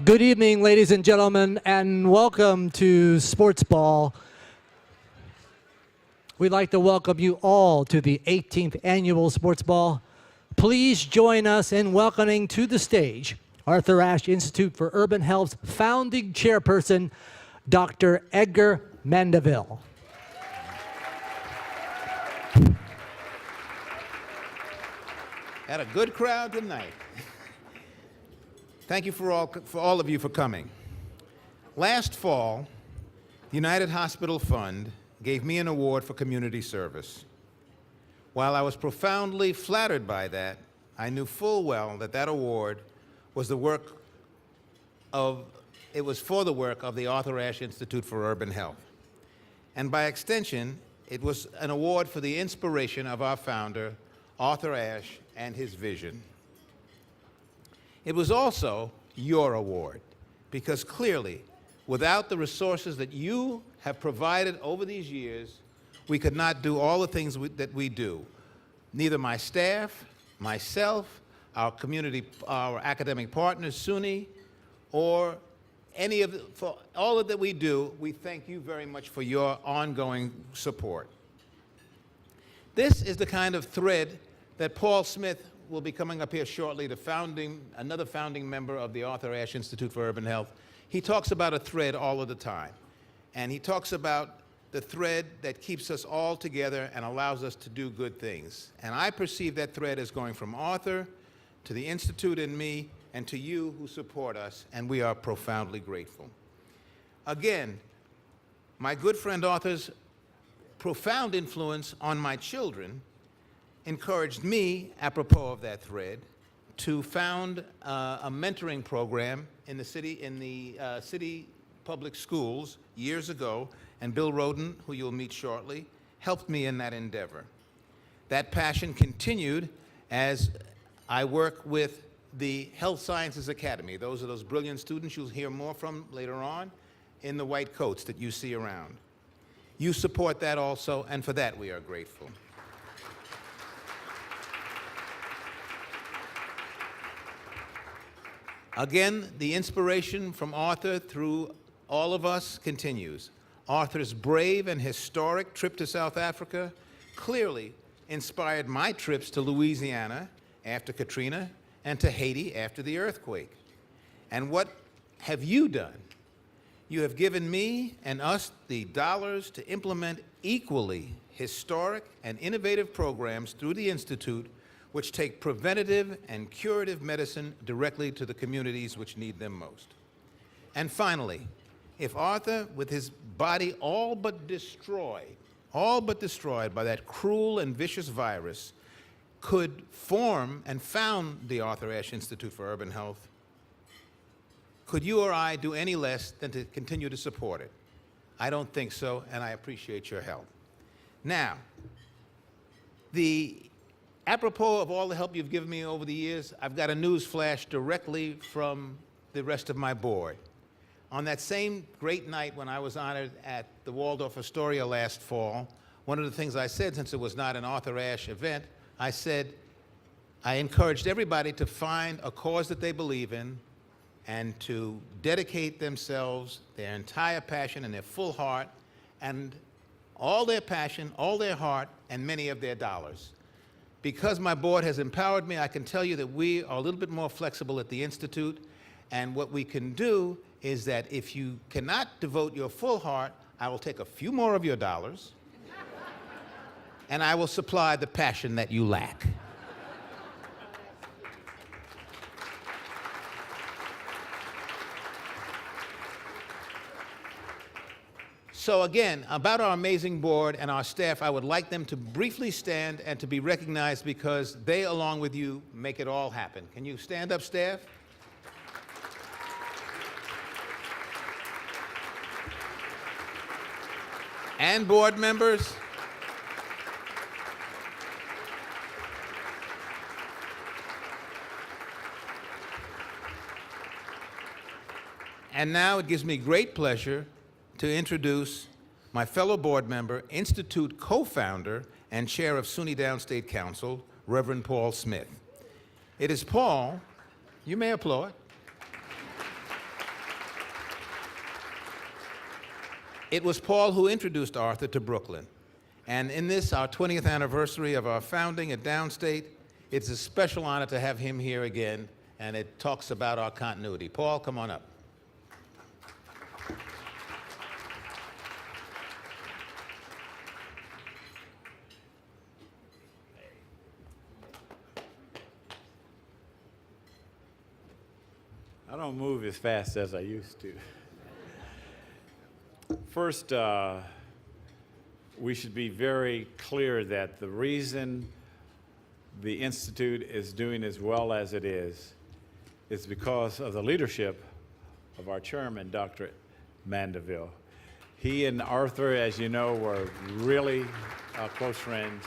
Good evening, ladies and gentlemen, and welcome to Sportsball. We'd like to welcome you all to the 18th Annual Sportsball. Please join us in welcoming to the stage Arthur Ashe Institute for Urban Health's founding chairperson, Dr. Edgar Mandeville. Had a good crowd tonight. Thank you for all of you for coming. Last fall, the United Hospital Fund gave me an award for community service. While I was profoundly flattered by that, I knew full well that that award was for the work of the Arthur Ashe Institute for Urban Health. And by extension, it was an award for the inspiration of our founder, Arthur Ashe, and his vision. It was also your award, because clearly, without the resources that you have provided over these years, we could not do all the things that we do. Neither my staff, myself, our academic partners, SUNY, or for all that we do, we thank you very much for your ongoing support. This is the kind of thread that Paul Smith will be coming up here shortly, another founding member of the Arthur Ashe Institute for Urban Health. He talks about a thread all of the time. And he talks about the thread that keeps us all together and allows us to do good things. And I perceive that thread as going from Arthur to the Institute and me and to you who support us, and we are profoundly grateful. Again, my good friend Arthur's profound influence on my children encouraged me, apropos of that thread, to found a mentoring program in the city public schools years ago, and Bill Roden, who you'll meet shortly, helped me in that endeavor. That passion continued as I work with the Health Sciences Academy. Those are those brilliant students you'll hear more from later on in the white coats that you see around. You support that also, and for that we are grateful. Again, the inspiration from Arthur through all of us continues. Arthur's brave and historic trip to South Africa clearly inspired my trips to Louisiana after Katrina and to Haiti after the earthquake. And what have you done? You have given me and us the dollars to implement equally historic and innovative programs through the Institute which take preventative and curative medicine directly to the communities which need them most. And finally, if Arthur, with his body all but destroyed by that cruel and vicious virus, could form and found the Arthur Ashe Institute for Urban Health, could you or I do any less than to continue to support it? I don't think so, and I appreciate your help. Now, apropos of all the help you've given me over the years, I've got a news flash directly from the rest of my board. On that same great night when I was honored at the Waldorf Astoria last fall, one of the things I said, since it was not an Arthur Ashe event, I said I encouraged everybody to find a cause that they believe in and to dedicate themselves, their entire passion and their full heart, and all their passion, all their heart, and many of their dollars. Because my board has empowered me, I can tell you that we are a little bit more flexible at the Institute, and what we can do is that if you cannot devote your full heart, I will take a few more of your dollars, and I will supply the passion that you lack. So again, about our amazing board and our staff, I would like them to briefly stand and to be recognized because they, along with you, make it all happen. Can you stand up, staff? And board members. And now it gives me great pleasure to introduce my fellow board member, Institute co-founder, and chair of SUNY Downstate Council, Reverend Paul Smith. It is Paul, you may applaud. It was Paul who introduced Arthur to Brooklyn. And in this, our 20th anniversary of our founding at Downstate, it's a special honor to have him here again, and it talks about our continuity. Paul, come on up. I don't move as fast as I used to. First, we should be very clear that the reason the Institute is doing as well as it is because of the leadership of our chairman, Dr. Mandeville. He and Arthur, as you know, were really close friends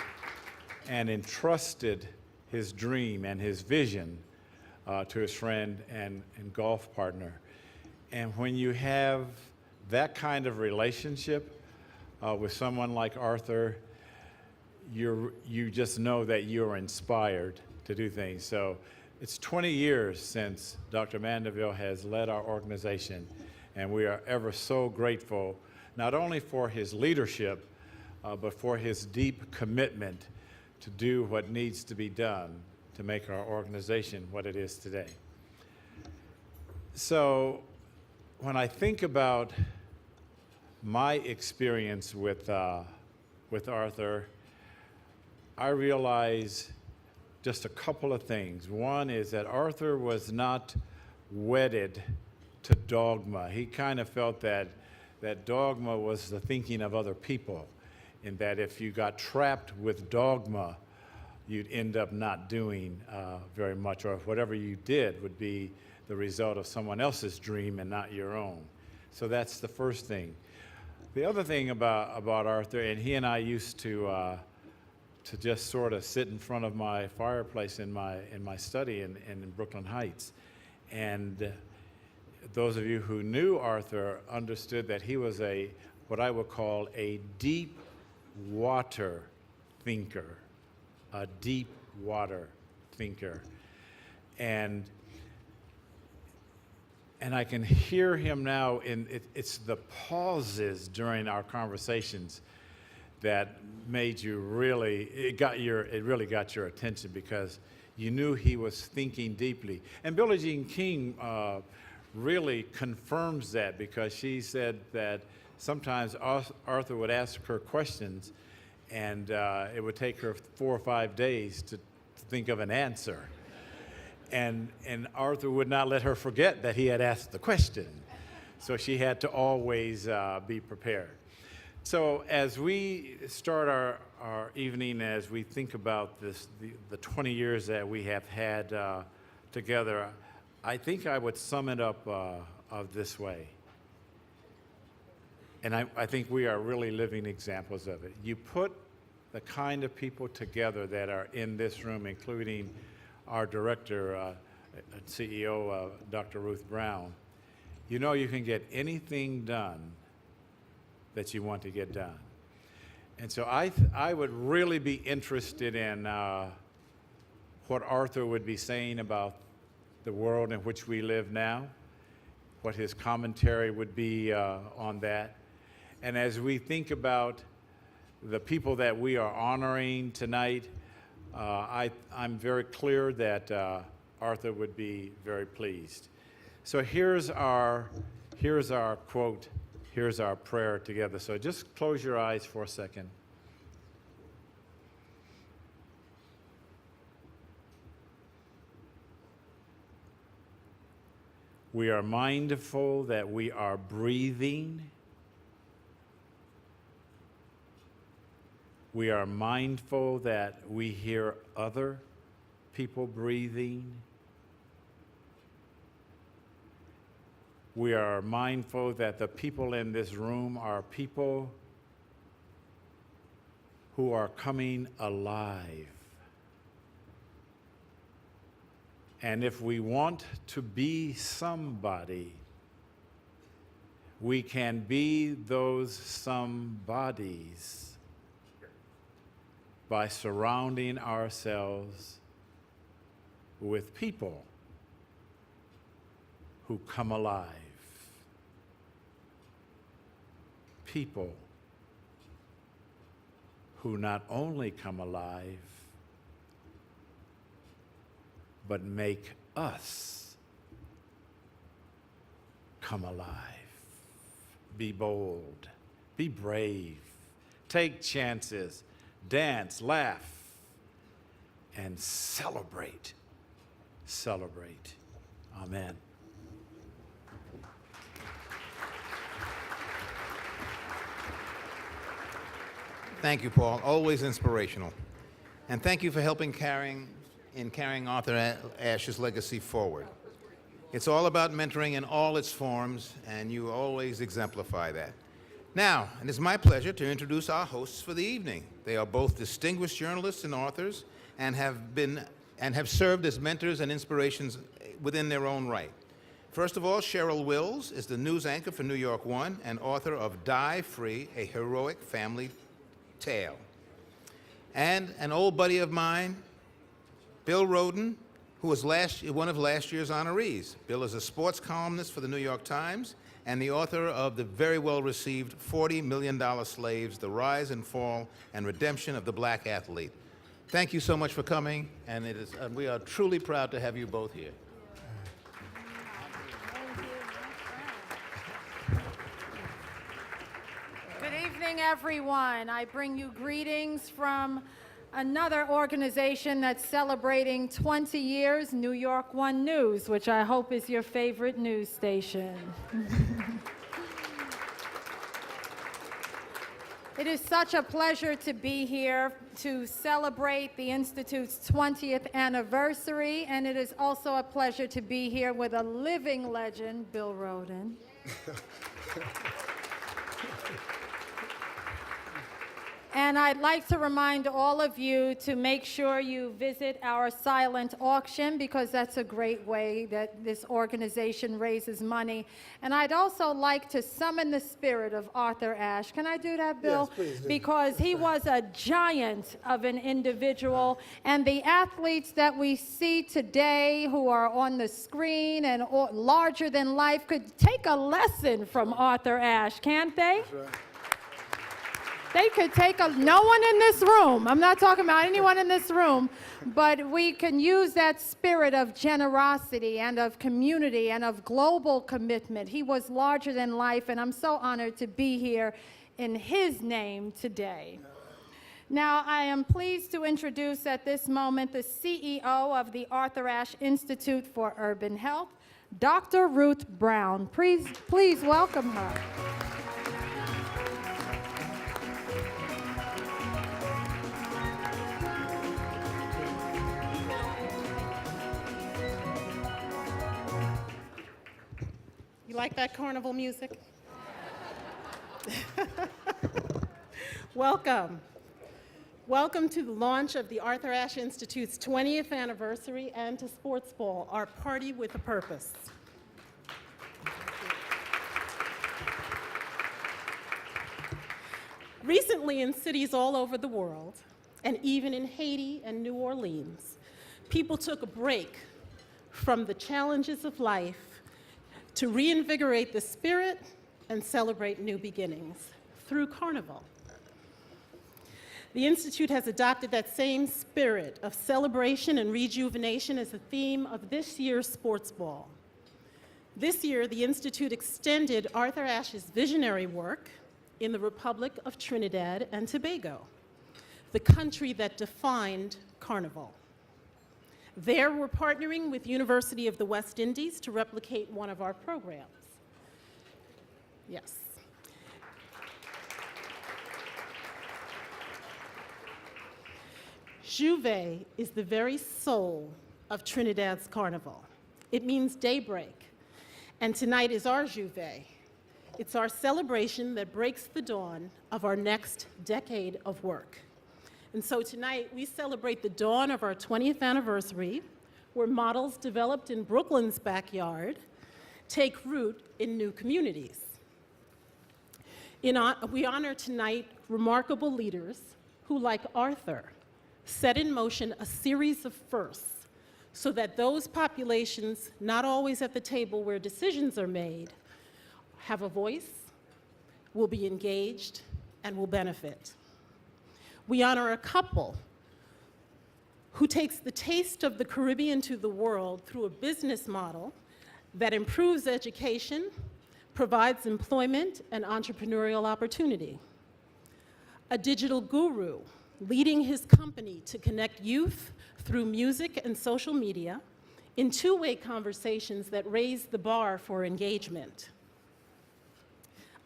and entrusted his dream and his vision to his friend and golf partner. And when you have that kind of relationship with someone like Arthur, you just know that you're inspired to do things. So it's 20 years since Dr. Mandeville has led our organization, and we are ever so grateful, not only for his leadership, but for his deep commitment to do what needs to be done to make our organization what it is today. So when I think about my experience with Arthur, I realize just a couple of things. One is that Arthur was not wedded to dogma. He kind of felt that dogma was the thinking of other people, and that if you got trapped with dogma, you'd end up not doing very much, or whatever you did would be the result of someone else's dream and not your own. So that's the first thing. The other thing about Arthur, and he and I used to just sort of sit in front of my fireplace in my study in Brooklyn Heights. And those of you who knew Arthur understood that he was what I would call a deep water thinker. A deep water thinker. And I can hear him now it's the pauses during our conversations that made you really, it really got your attention, because you knew he was thinking deeply. And Billie Jean King really confirms that, because she said that sometimes Arthur would ask her questions, and it would take her 4 or 5 days to think of an answer. And Arthur would not let her forget that he had asked the question. So she had to always be prepared. So as we start our evening, as we think about the 20 years that we have had together, I think I would sum it up of this way. And I think we are really living examples of it. You put the kind of people together that are in this room, including our director and CEO, Dr. Ruth Brown, you know you can get anything done that you want to get done. And so I would really be interested in what Arthur would be saying about the world in which we live now, what his commentary would be on that. And as we think about the people that we are honoring tonight, I'm very clear that Arthur would be very pleased. So here's our quote, here's our prayer together. So just close your eyes for a second. We are mindful that we are breathing. We are mindful that we hear other people breathing. We are mindful that the people in this room are people who are coming alive. And if we want to be somebody, we can be those somebodies by surrounding ourselves with people who come alive. people who not only come alive, but make us come alive. Be bold, be brave, take chances, dance, laugh, and celebrate. Celebrate. Amen. Thank you, Paul. Always inspirational. And thank you for helping carrying Arthur Ashe's legacy forward. It's all about mentoring in all its forms, and you always exemplify that. Now, it is my pleasure to introduce our hosts for the evening. They are both distinguished journalists and authors and have served as mentors and inspirations within their own right. First of all, Cheryl Wills is the news anchor for New York One and author of Die Free, A Heroic Family Tale. And an old buddy of mine, Bill Rhoden, who was one of last year's honorees. Bill is a sports columnist for the New York Times and the author of the very well-received $40 Million Slaves, The Rise and Fall and Redemption of the Black Athlete. Thank you so much for coming, and we are truly proud to have you both here. Good evening, everyone. I bring you greetings from another organization that's celebrating 20 years, New York One News, which I hope is your favorite news station. It is such a pleasure to be here to celebrate the Institute's 20th anniversary, and it is also a pleasure to be here with a living legend, Bill Rhoden. And I'd like to remind all of you to make sure you visit our silent auction, because that's a great way that this organization raises money. And I'd also like to summon the spirit of Arthur Ashe. Can I do that, Bill? Yes, please do. Because he was a giant of an individual. And the athletes that we see today who are on the screen and larger than life could take a lesson from Arthur Ashe, can't they? That's right. They could take no one in this room, I'm not talking about anyone in this room, but we can use that spirit of generosity and of community and of global commitment. He was larger than life, and I'm so honored to be here in his name today. Now, I am pleased to introduce at this moment the CEO of the Arthur Ashe Institute for Urban Health, Dr. Ruth Brown. Please welcome her. You like that carnival music? Welcome. Welcome to the launch of the Arthur Ashe Institute's 20th anniversary and to Sportsball, our party with a purpose. Recently, in cities all over the world, and even in Haiti and New Orleans, people took a break from the challenges of life to reinvigorate the spirit and celebrate new beginnings through carnival. The Institute has adopted that same spirit of celebration and rejuvenation as the theme of this year's Sports Ball. This year, the Institute extended Arthur Ashe's visionary work in the Republic of Trinidad and Tobago, the country that defined carnival. There, we're partnering with University of the West Indies to replicate one of our programs. Yes. Juve is the very soul of Trinidad's carnival. It means daybreak, and tonight is our Juve. It's our celebration that breaks the dawn of our next decade of work. And so tonight, we celebrate the dawn of our 20th anniversary, where models developed in Brooklyn's backyard take root in new communities. We honor tonight remarkable leaders who, like Arthur, set in motion a series of firsts so that those populations, not always at the table where decisions are made, have a voice, will be engaged and will benefit. We honor a couple who takes the taste of the Caribbean to the world through a business model that improves education, provides employment and entrepreneurial opportunity. A digital guru leading his company to connect youth through music and social media in two-way conversations that raise the bar for engagement.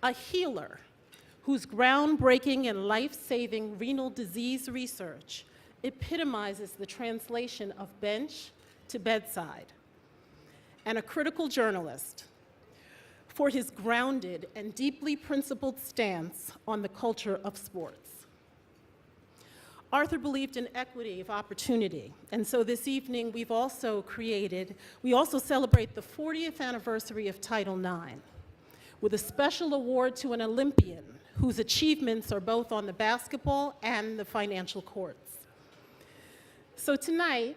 A healer whose groundbreaking and life-saving renal disease research epitomizes the translation of bench to bedside. And a critical journalist for his grounded and deeply principled stance on the culture of sports. Arthur believed in equity of opportunity, and so this evening we also celebrate the 40th anniversary of Title IX with a special award to an Olympian whose achievements are both on the basketball and the financial courts. So tonight,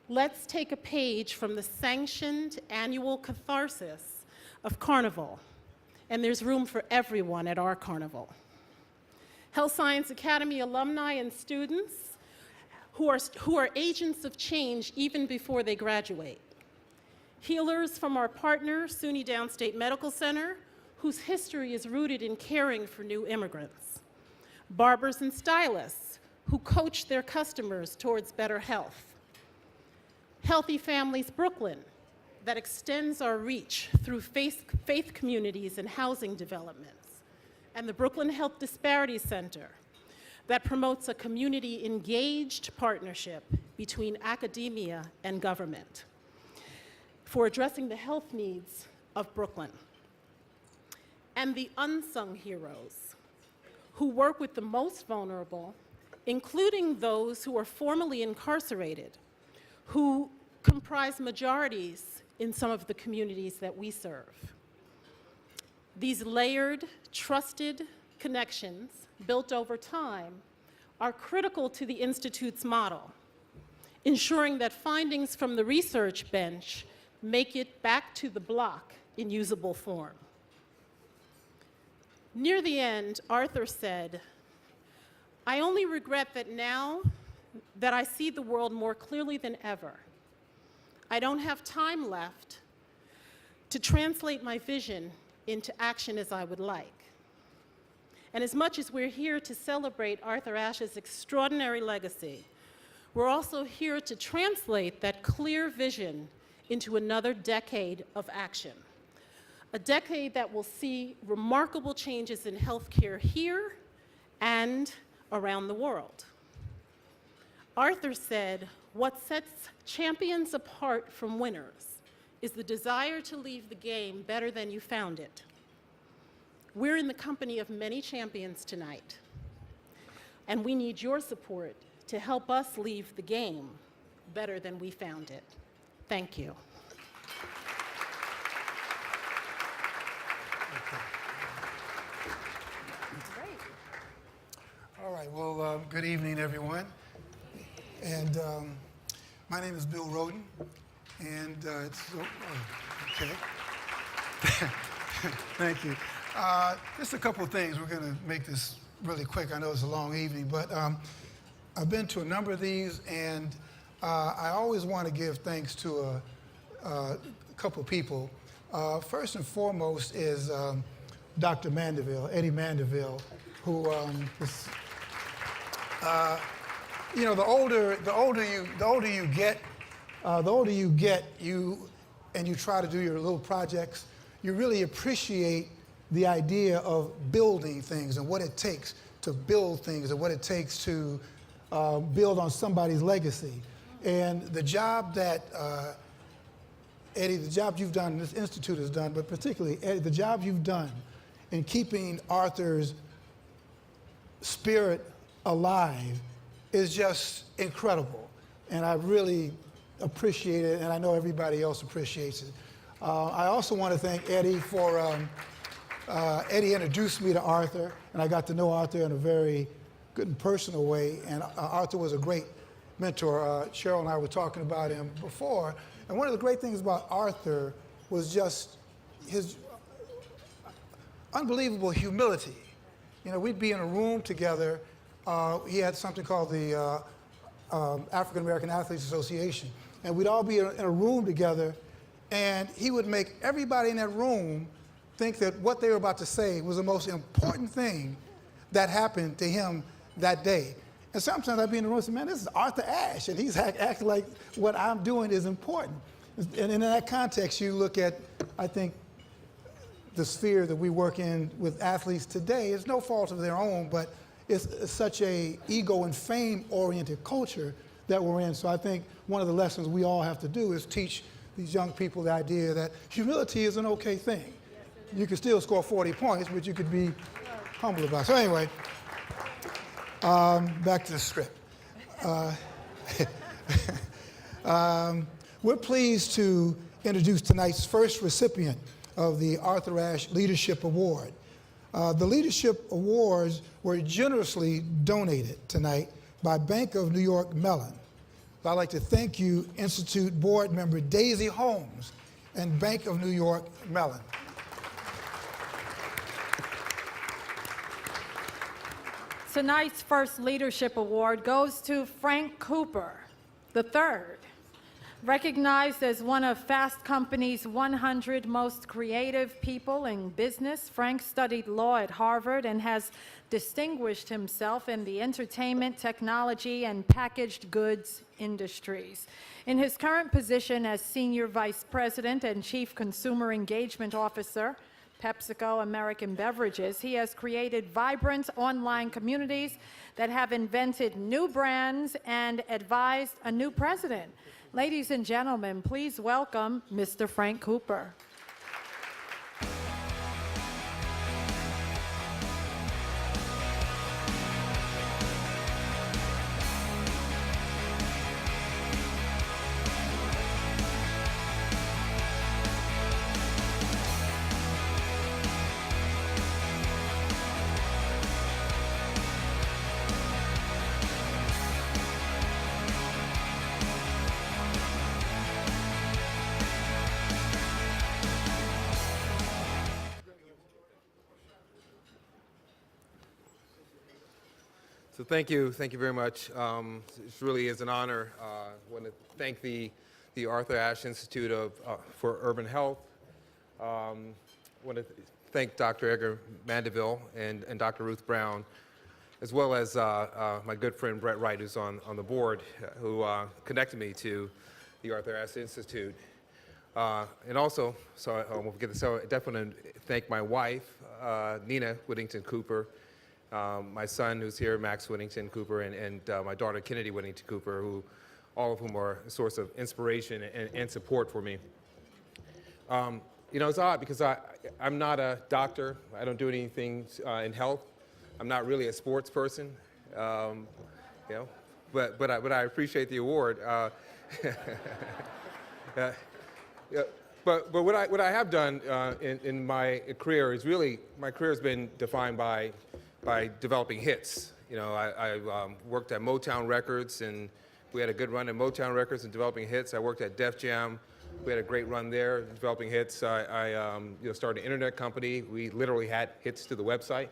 let's take a page from the sanctioned annual catharsis of Carnival, and there's room for everyone at our Carnival. Health Science Academy alumni and students who are agents of change even before they graduate. Healers from our partner, SUNY Downstate Medical Center, whose history is rooted in caring for new immigrants. Barbers and stylists who coach their customers towards better health. Healthy Families Brooklyn, that extends our reach through faith communities and housing developments. And the Brooklyn Health Disparities Center, that promotes a community-engaged partnership between academia and government for addressing the health needs of Brooklyn. And the unsung heroes who work with the most vulnerable, including those who are formerly incarcerated, who comprise majorities in some of the communities that we serve. These layered, trusted connections built over time are critical to the Institute's model, ensuring that findings from the research bench make it back to the block in usable form. Near the end, Arthur said, "I only regret that now that I see the world more clearly than ever, I don't have time left to translate my vision into action as I would like." And as much as we're here to celebrate Arthur Ashe's extraordinary legacy, we're also here to translate that clear vision into another decade of action. A decade that will see remarkable changes in healthcare here and around the world. Arthur said, "What sets champions apart from winners is the desire to leave the game better than you found it." We're in the company of many champions tonight, and we need your support to help us leave the game better than we found it. Thank you. All right, well, good evening, everyone. And my name is Bill Roden, and okay. Thank you. Just a couple of things. We're going to make this really quick. I know it's a long evening, but I've been to a number of these, and I always want to give thanks to a couple of people. First and foremost is Dr. Mandeville, Eddie Mandeville, who is, you know, the older you get, and you try to do your little projects, you really appreciate the idea of building things and what it takes to build things and what it takes to build on somebody's legacy. And the job that Eddie, the job you've done, this institute has done, but particularly Eddie, the job you've done in keeping Arthur's spirit alive is just incredible. And I really appreciate it, and I know everybody else appreciates it. I also want to thank Eddie for, Eddie introduced me to Arthur, and I got to know Arthur in a very good and personal way, and Arthur was a great mentor. Cheryl and I were talking about him before, and one of the great things about Arthur was just his, unbelievable humility. You know, we'd be in a room together. He had something called the African American Athletes Association, and we'd all be in a room together, and he would make everybody in that room think that what they were about to say was the most important thing that happened to him that day. And sometimes I'd be in the room and say, man, this is Arthur Ashe, and he's acting like what I'm doing is important. And in that context, you look at, I think, the sphere that we work in with athletes today. It's no fault of their own, but it's such a ego and fame-oriented culture that we're in. So I think one of the lessons we all have to do is teach these young people the idea that humility is an okay thing. You can still score 40 points, but you could be humble about it. So anyway, back to the script. We're pleased to introduce tonight's first recipient of the Arthur Ashe Leadership Award. The Leadership Awards were generously donated tonight by Bank of New York Mellon. I'd like to thank you, Institute Board Member Daisy Holmes and Bank of New York Mellon. Tonight's first leadership award goes to Frank Cooper III. Recognized as one of Fast Company's 100 most creative people in business, Frank studied law at Harvard and has distinguished himself in the entertainment, technology, and packaged goods industries. In his current position as Senior Vice President and Chief Consumer Engagement Officer, PepsiCo American Beverages, he has created vibrant online communities that have invented new brands and advised a new president. Ladies and gentlemen, please welcome Mr. Frank Cooper. So thank you very much. It really is an honor. I want to thank the Arthur Ashe Institute for Urban Health. I want to thank Dr. Edgar Mandeville and Dr. Ruth Brown, as well as my good friend Brett Wright, who's on the board, who connected me to the Arthur Ashe Institute. And also, so I won't forget this, so I definitely want to thank my wife, Nina Whittington Cooper, my son who's here, Max Whittington Cooper, and my daughter Kennedy Whittington Cooper, who all of whom are a source of inspiration and support for me. You know, it's odd because I'm not a doctor. I don't do anything in health. I'm not really a sports person. You know, but I appreciate the award. Yeah, but what I have done in my career is really, my career has been defined by developing hits. You know, I worked at Motown Records, and we had a good run at Motown Records and developing hits. I worked at Def Jam. We had a great run there, developing hits. I you know, started an internet company. We literally had hits to the website.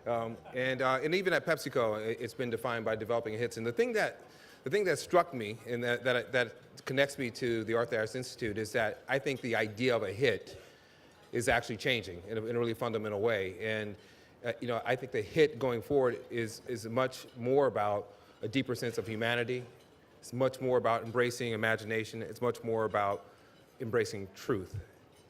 And even at PepsiCo, it's been defined by developing hits. And the thing that struck me and that connects me to the Arthur Ashe Institute is that I think the idea of a hit is actually changing in a really fundamental way. And you know, I think the hit going forward is much more about a deeper sense of humanity. It's much more about embracing imagination. It's much more about embracing truth.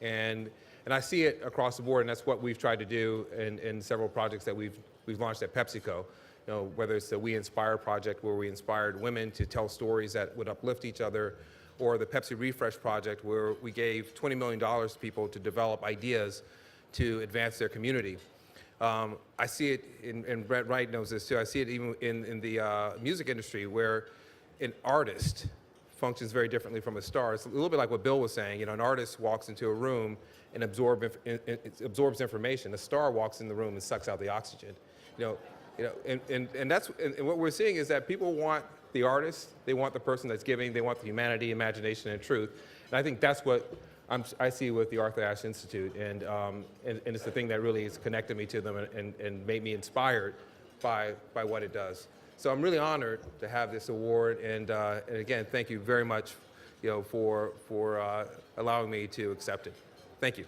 And I see it across the board, and that's what we've tried to do in several projects that we've launched at PepsiCo. You know, whether it's the We Inspire project, where we inspired women to tell stories that would uplift each other, or the Pepsi Refresh project, where we gave $20 million to people to develop ideas to advance their community. I see it, and Brett Wright knows this too, I see it even in the music industry, where an artist functions very differently from a star. It's a little bit like what Bill was saying. You know, an artist walks into a room and absorbs information. A star walks in the room and sucks out the oxygen. You know, and that's what we're seeing is that people want the artist, they want the person that's giving, they want the humanity, imagination, and truth. And I think that's what I see with the Arthur Ashe Institute, and it's the thing that really has connected me to them and made me inspired by what it does. So I'm really honored to have this award, and again, thank you very much, for allowing me to accept it. Thank you.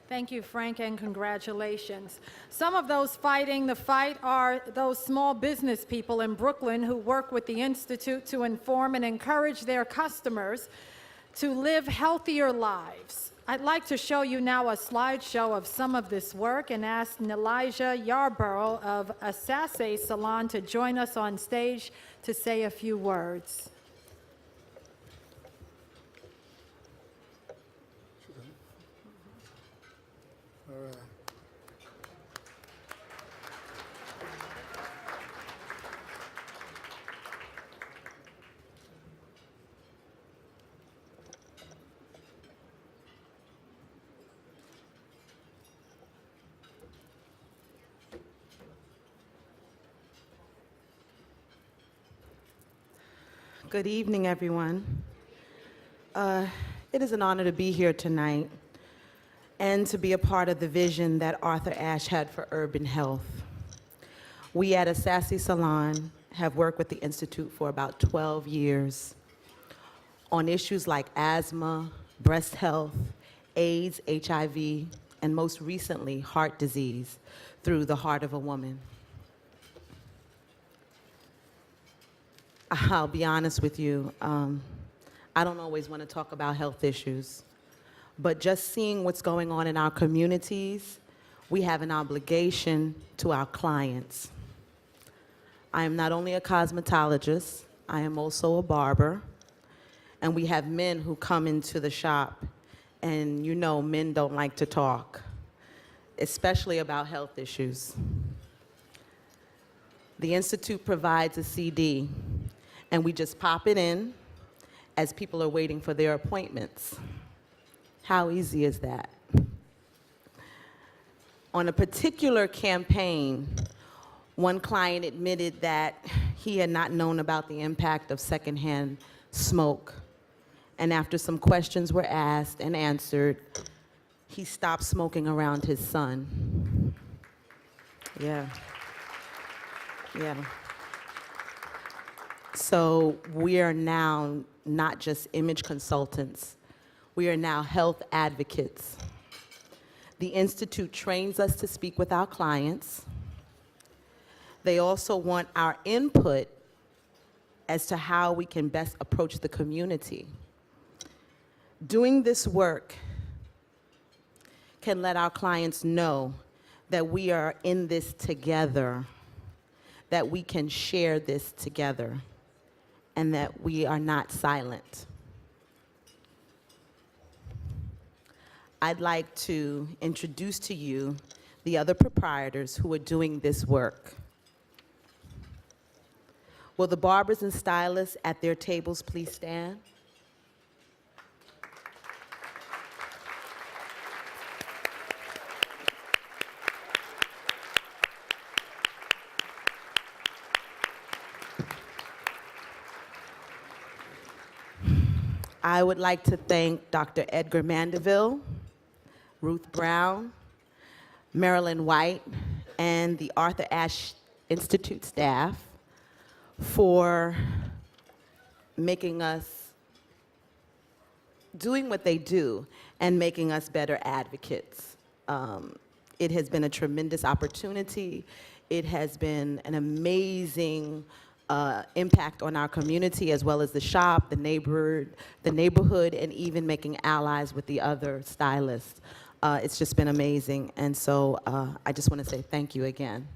Thank you, Frank, and congratulations. Some of those fighting the fight are those small business people in Brooklyn who work with the Institute to inform and encourage their customers to live healthier lives. I'd like to show you now a slideshow of some of this work and ask Elijah Yarborough of Ashe Salon to join us on stage to say a few words. Good evening, everyone. It is an honor to be here tonight and to be a part of the vision that Arthur Ashe had for urban health. We at Ashe Salon have worked with the Institute for about 12 years on issues like asthma, breast health, AIDS, HIV, and most recently, heart disease through the heart of a woman. I'll be honest with you, I don't always want to talk about health issues, but just seeing what's going on in our communities, we have an obligation to our clients. I am not only a cosmetologist, I am also a barber, and we have men who come into the shop, and men don't like to talk, especially about health issues. The Institute provides a CD, and we just pop it in as people are waiting for their appointments. How easy is that? On a particular campaign, one client admitted that he had not known about the impact of secondhand smoke. And after some questions were asked and answered, he stopped smoking around his son. Yeah. So we are now not just image consultants, we are now health advocates. The Institute trains us to speak with our clients. They also want our input as to how we can best approach the community. Doing this work can let our clients know that we are in this together, that we can share this together, and that we are not silent. I'd like to introduce to you the other proprietors who are doing this work. Will the barbers and stylists at their tables please stand? I would like to thank Dr. Edgar Mandeville, Ruth Brown, Marilyn White, and the Arthur Ashe Institute staff for making us, doing what they do and making us better advocates. It has been a tremendous opportunity. It has been an amazing impact on our community, as well as the shop, the neighborhood, and even making allies with the other stylists. It's just been amazing, and so I just want to say thank you again.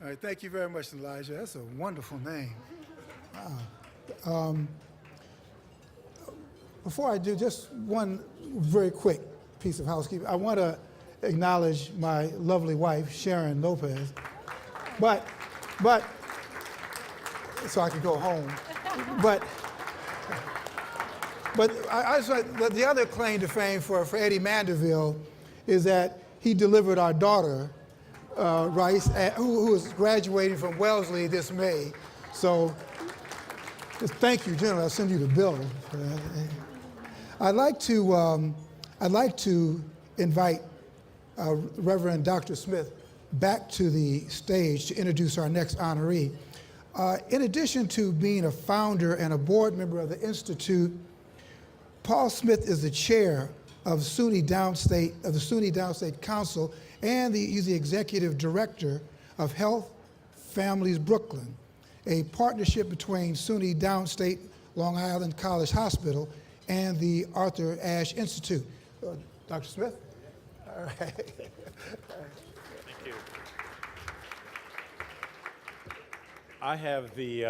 All right, thank you very much, Elijah. That's a wonderful name. Wow. Before I do, just one very quick piece of housekeeping. I want to acknowledge my lovely wife, Sharon Lopez, but, so I can go home. But I just want, the other claim to fame for Eddie Mandeville is that he delivered our daughter, Rice, who is graduating from Wellesley this May. So just thank you, General. I'll send you the bill for that. I'd like to invite Reverend Dr. Smith back to the stage to introduce our next honoree. In addition to being a founder and a board member of the Institute, Paul Smith is the chair of the SUNY Downstate Council, and he's the executive director of Health Families Brooklyn, a partnership between SUNY Downstate Long Island College Hospital and the Arthur Ashe Institute. Dr. Smith? All right. Thank you. I have the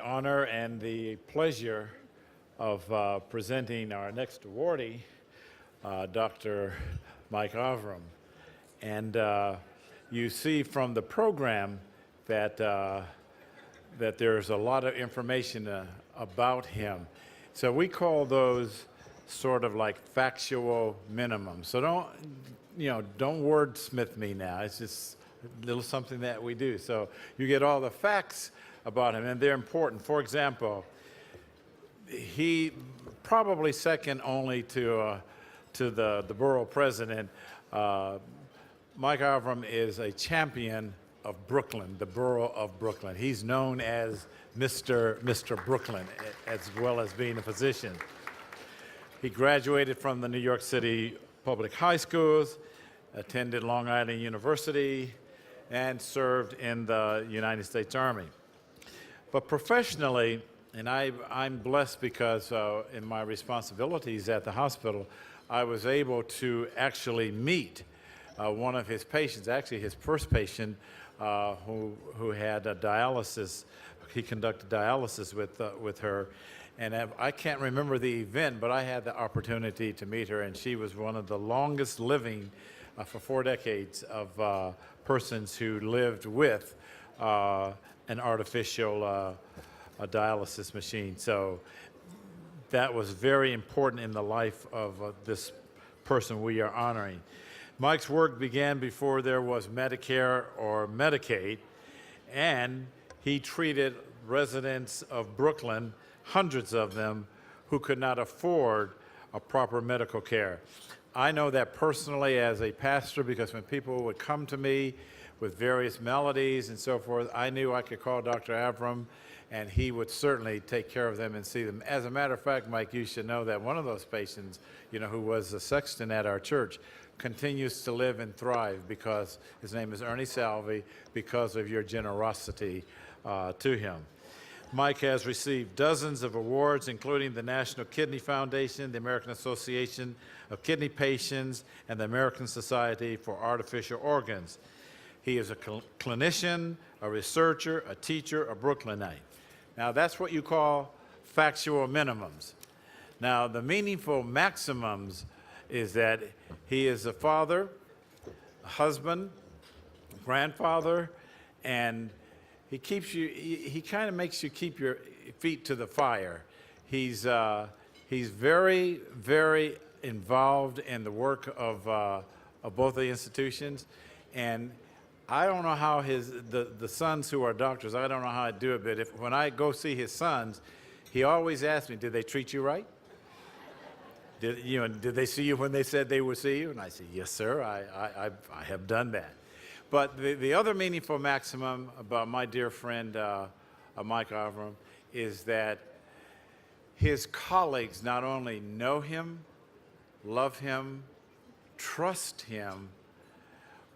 honor and the pleasure of presenting our next awardee, Dr. Mike Avram. And you see from the program that, that there's a lot of information about him. So we call those sort of like factual minimums. So don't wordsmith me now. It's just a little something that we do. So you get all the facts about him, and they're important. For example, he probably second only to the borough president. Mike Avram is a champion of Brooklyn, the borough of Brooklyn. He's known as Mr. Brooklyn, as well as being a physician. He graduated from the New York City public high schools, attended Long Island University, and served in the United States Army. But professionally, and I'm blessed because in my responsibilities at the hospital, I was able to actually meet one of his patients, actually his first patient, who had a dialysis. He conducted dialysis with her. And I can't remember the event, but I had the opportunity to meet her, and she was one of the longest living for 4 decades of persons who lived with an artificial dialysis machine. So that was very important in the life of this person we are honoring. Mike's work began before there was Medicare or Medicaid, and he treated residents of Brooklyn, hundreds of them, who could not afford a proper medical care. I know that personally as a pastor, because when people would come to me with various maladies and so forth, I knew I could call Dr. Avram, and he would certainly take care of them and see them. As a matter of fact, Mike, you should know that one of those patients, who was a sexton at our church, continues to live and thrive because his name is Ernie Salvi, because of your generosity to him. Mike has received dozens of awards, including the National Kidney Foundation, the American Association of Kidney Patients, and the American Society for Artificial Organs. He is a clinician, a researcher, a teacher, a Brooklynite. Now, that's what you call factual minimums. Now, the meaningful maximums is that he is a father, a husband, a grandfather, and he keeps you, he kind of makes you keep your feet to the fire. He's very, very involved in the work of both the institutions, and I don't know how the sons who are doctors, I don't know how I do it, but when I go see his sons, he always asks me, did they treat you right? Did they see you when they said they would see you? And I say, yes, sir, I have done that. But the other meaningful maximum about my dear friend Mike Avram is that his colleagues not only know him, love him, trust him,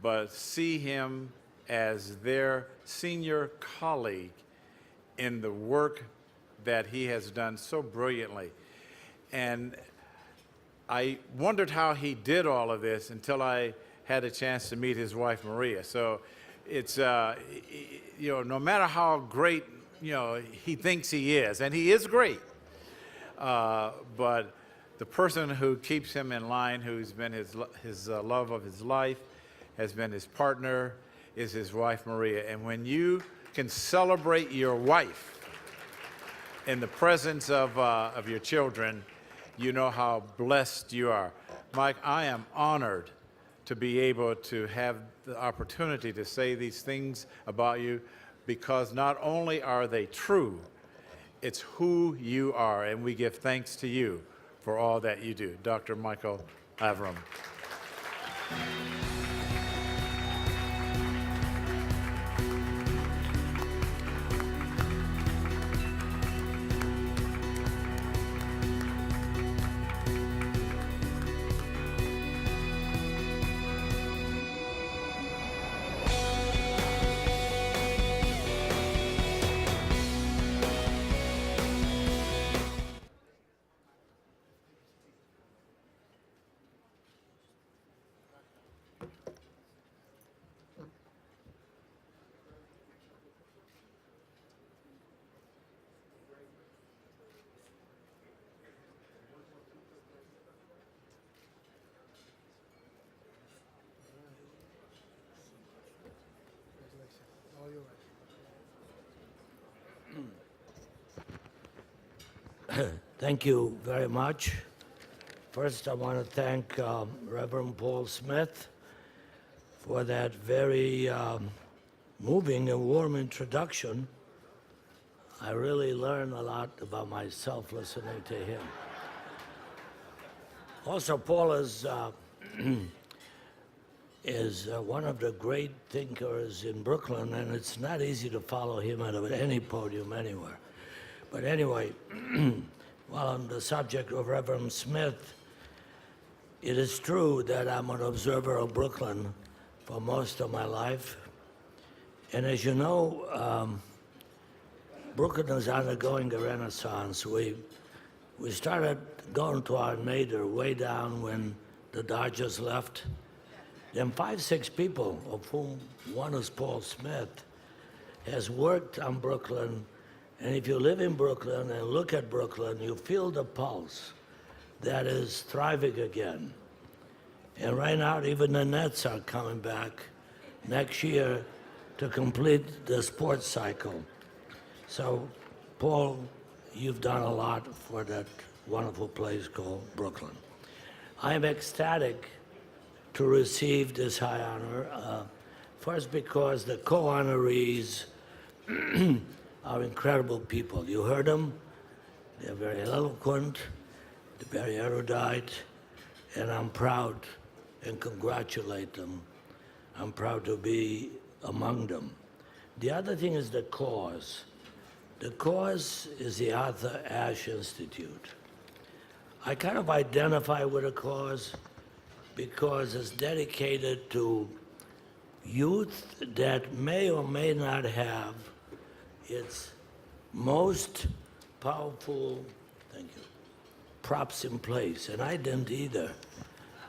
but see him as their senior colleague in the work that he has done so brilliantly. And I wondered how he did all of this until I had a chance to meet his wife, Maria. So it's, no matter how great, he thinks he is, and he is great, but the person who keeps him in line, who's been his love of his life, has been his partner, is his wife, Maria. And when you can celebrate your wife in the presence of your children, you know how blessed you are. Mike, I am honored to be able to have the opportunity to say these things about you, because not only are they true, it's who you are, and we give thanks to you for all that you do. Dr. Michael Avram. All yours. Thank you very much. First, I want to thank Reverend Paul Smith for that very moving and warm introduction. I really learned a lot about myself listening to him. Also, Paul is one of the great thinkers in Brooklyn, and it's not easy to follow him at any podium anywhere. But anyway, while on the subject of Reverend Smith, it is true that I'm an observer of Brooklyn for most of my life. And as you know, Brooklyn is undergoing a renaissance. We started going to our nadir way down when the Dodgers left. Then 5, 6 people, of whom one is Paul Smith, has worked on Brooklyn. And if you live in Brooklyn and look at Brooklyn, you feel the pulse that is thriving again. And right now, even the Nets are coming back next year to complete the sports cycle. So, Paul, you've done a lot for that wonderful place called Brooklyn. I am ecstatic to receive this high honor, first because the co-honorees are incredible people. You heard them. They're very eloquent, they're very erudite, and I'm proud and congratulate them. I'm proud to be among them. The other thing is the cause. The cause is the Arthur Ashe Institute. I kind of identify with the cause because it's dedicated to youth that may or may not have its most powerful, thank you, props in place, and I didn't either.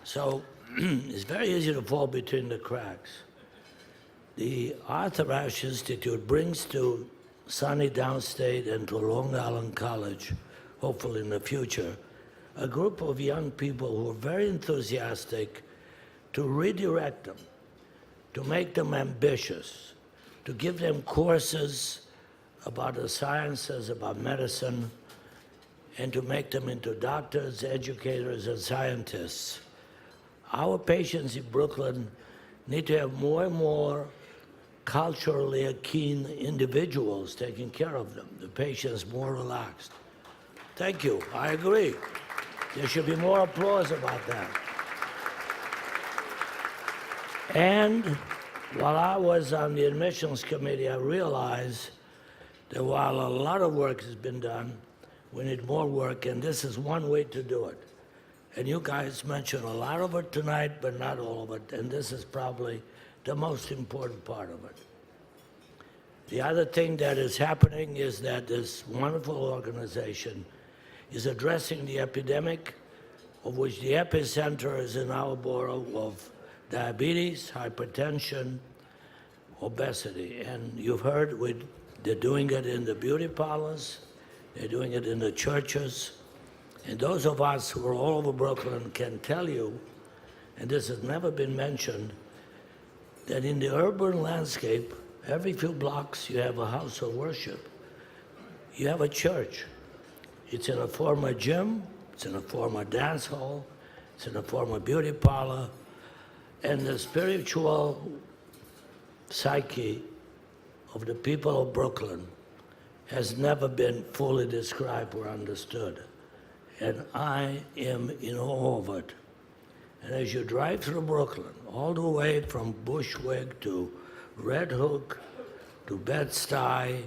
So it's very easy to fall between the cracks. The Arthur Ashe Institute brings to sunny downstate and to Long Island College, hopefully in the future, a group of young people who are very enthusiastic to redirect them, to make them ambitious, to give them courses about the sciences, about medicine, and to make them into doctors, educators, and scientists. Our patients in Brooklyn need to have more and more culturally keen individuals taking care of them. The patient's more relaxed. Thank you. I agree. There should be more applause about that. And while I was on the admissions committee, I realized that while a lot of work has been done, we need more work, and this is one way to do it. And you guys mentioned a lot of it tonight, but not all of it, and this is probably the most important part of it. The other thing that is happening is that this wonderful organization is addressing the epidemic, of which the epicenter is in our borough of diabetes, hypertension, obesity. And you've heard they're doing it in the beauty parlors, they're doing it in the churches, And those of us who are all over Brooklyn can tell you, and this has never been mentioned, that in the urban landscape, every few blocks you have a house of worship. You have a church. It's in a former gym, it's in a former dance hall, it's in a former beauty parlor, and the spiritual psyche of the people of Brooklyn has never been fully described or understood. And I am in awe of it. And as you drive through Brooklyn, all the way from Bushwick to Red Hook to Bed-Stuy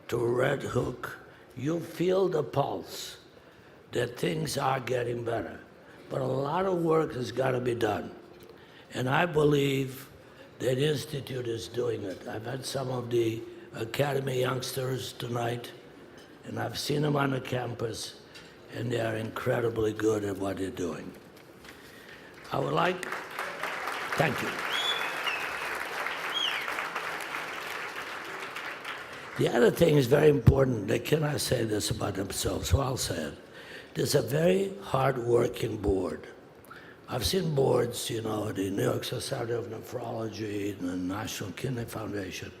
to Red Hook, you feel the pulse that things are getting better. But a lot of work has got to be done. And I believe that Institute is doing it. I've had some of the Academy youngsters tonight, and I've seen them on the campus, and they are incredibly good at what they're doing. I would like, thank you. The other thing is very important. They cannot say this about themselves, so I'll say it. There's a very hard-working board. I've seen boards, you know, the New York Society of Nephrology, the National Kidney Foundation,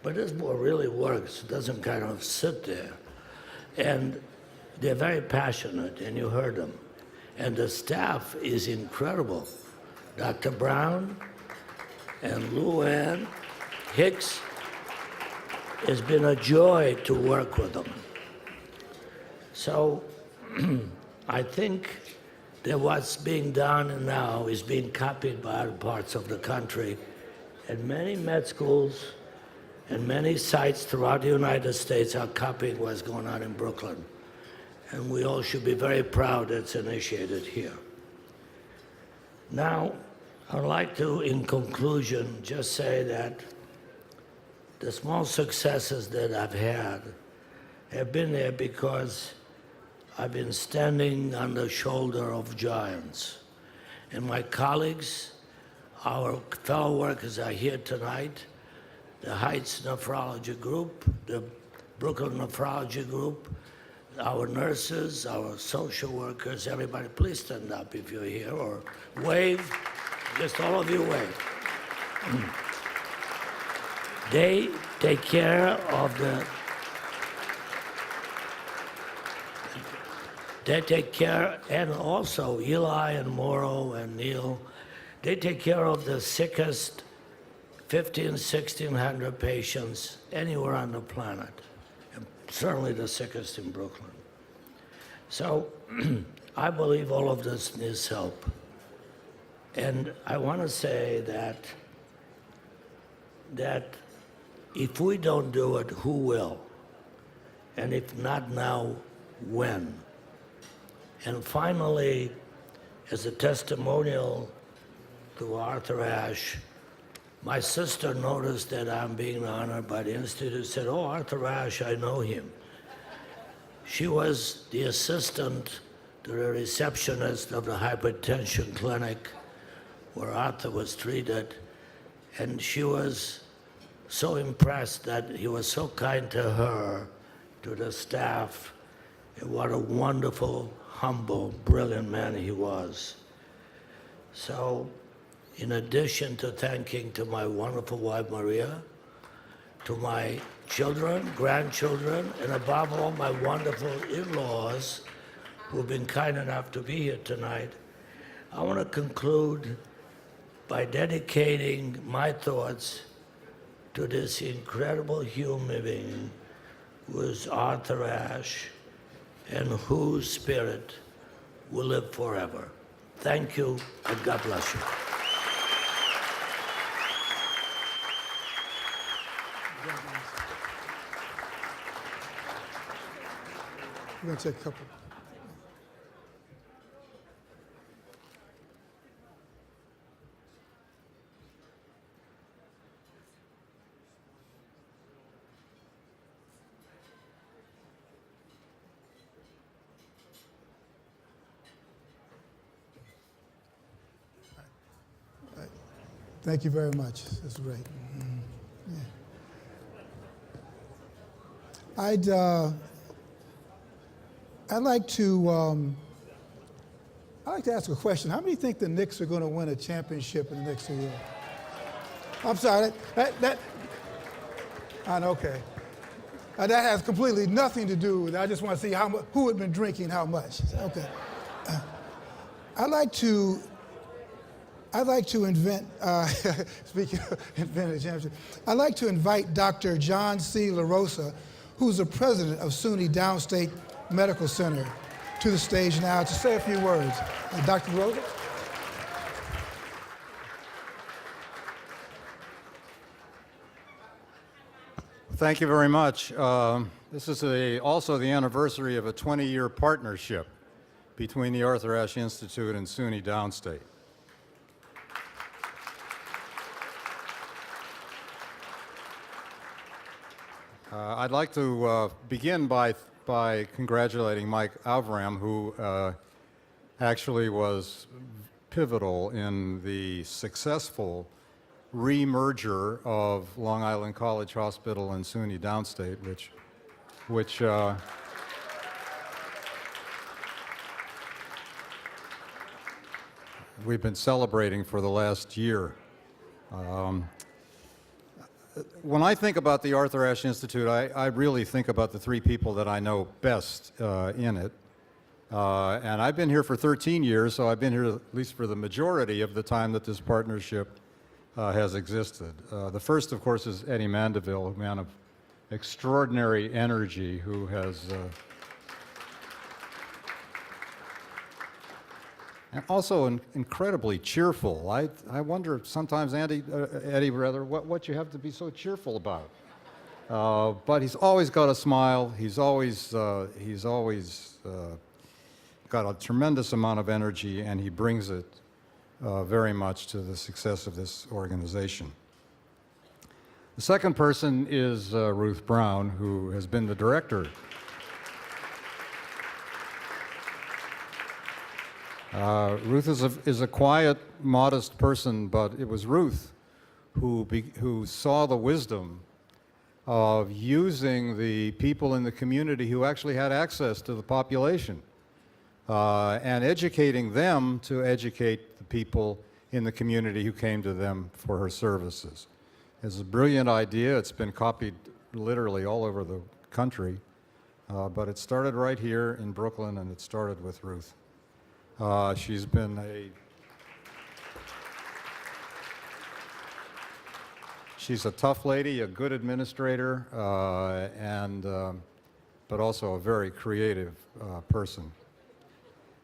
but this board really works. It doesn't kind of sit there. And they're very passionate, and you heard them. And the staff is incredible. Dr. Brown and Lou Ann Hicks, it's been a joy to work with them. So I think that what's being done now is being copied by other parts of the country. And many med schools and many sites throughout the United States are copying what's going on in Brooklyn. And we all should be very proud that it's initiated here. Now, I'd like to, in conclusion, just say that the small successes that I've had have been there because I've been standing on the shoulder of giants. And my colleagues, our fellow workers are here tonight, the Heights Nephrology Group, the Brooklyn Nephrology Group, our nurses, our social workers, everybody, please stand up if you're here, or wave, just all of you wave. They take care of and also Eli and Morrow and Neil, they take care of the sickest 1,600 patients anywhere on the planet, and certainly the sickest in Brooklyn. So I believe all of this needs help. And I want to say that if we don't do it, who will? And if not now, when? And finally, as a testimonial to Arthur Ashe, my sister noticed that I'm being honored by the Institute, said, "Oh, Arthur Ashe, I know him." She was the assistant to the receptionist of the hypertension clinic where Arthur was treated, and she was so impressed that he was so kind to her, to the staff, and what a wonderful, humble, brilliant man he was. So, in addition to thanking to my wonderful wife, Maria, to my children, grandchildren, and above all, my wonderful in-laws who've been kind enough to be here tonight, I want to conclude by dedicating my thoughts to this incredible human being who is Arthur Ashe and whose spirit will live forever. Thank you, and God bless you. We're going to take a couple. Thank you very much. That's great. Yeah. I'd like to ask a question. How many think the Knicks are going to win a championship in the next 2 years? I'm sorry. Okay. That has completely nothing to do with it. I just want to see who had been drinking how much. Okay. I'd like to invent, speaking of inventing a championship, I'd like to invite Dr. John C. LaRosa, who's the president of SUNY Downstate Medical Center, to the stage now to say a few words. Dr. LaRosa? Thank you very much. This is also the anniversary of a 20-year partnership between the Arthur Ashe Institute and SUNY Downstate. I'd like to begin by congratulating Mike Avram, who actually was pivotal in the successful re-merger of Long Island College Hospital and SUNY Downstate, which we've been celebrating for the last year. When I think about the Arthur Ashe Institute, I really think about the three people that I know best in it. And I've been here for 13 years, so I've been here at least for the majority of the time that this partnership has existed. The first, of course, is Eddie Mandeville, a man of extraordinary energy who has and also incredibly cheerful. I wonder sometimes, Eddie, what you have to be so cheerful about. But he's always got a smile. He's always got a tremendous amount of energy, and he brings it very much to the success of this organization. The second person is Ruth Brown, who has been the director. Ruth is a quiet, modest person, but it was Ruth who saw the wisdom of using the people in the community who actually had access to the population and educating them to educate the people in the community who came to them for her services. It's a brilliant idea. It's been copied literally all over the country, but it started right here in Brooklyn, and it started with Ruth. She's been she's a tough lady, a good administrator, but also a very creative person.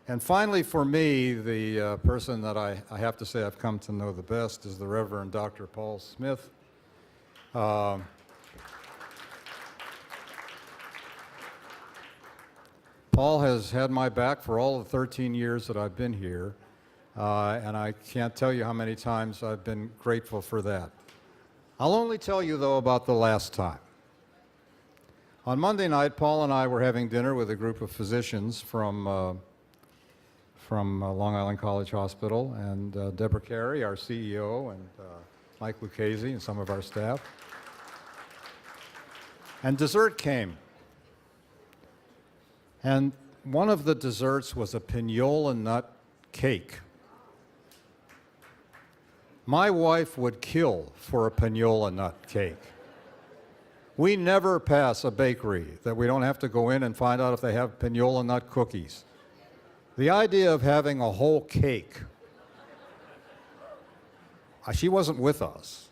And finally, for me, the person that I have to say I've come to know the best is the Reverend Dr. Paul Smith. Paul has had my back for all the 13 years that I've been here, and I can't tell you how many times I've been grateful for that. I'll only tell you, though, about the last time. On Monday night, Paul and I were having dinner with a group of physicians from Long Island College Hospital, and Deborah Carey, our CEO, and Mike Lucchese, and some of our staff. And dessert came. And one of the desserts was a pinola nut cake. My wife would kill for a pinola nut cake. We never pass a bakery that we don't have to go in and find out if they have pinola nut cookies. The idea of having a whole cake, she wasn't with us.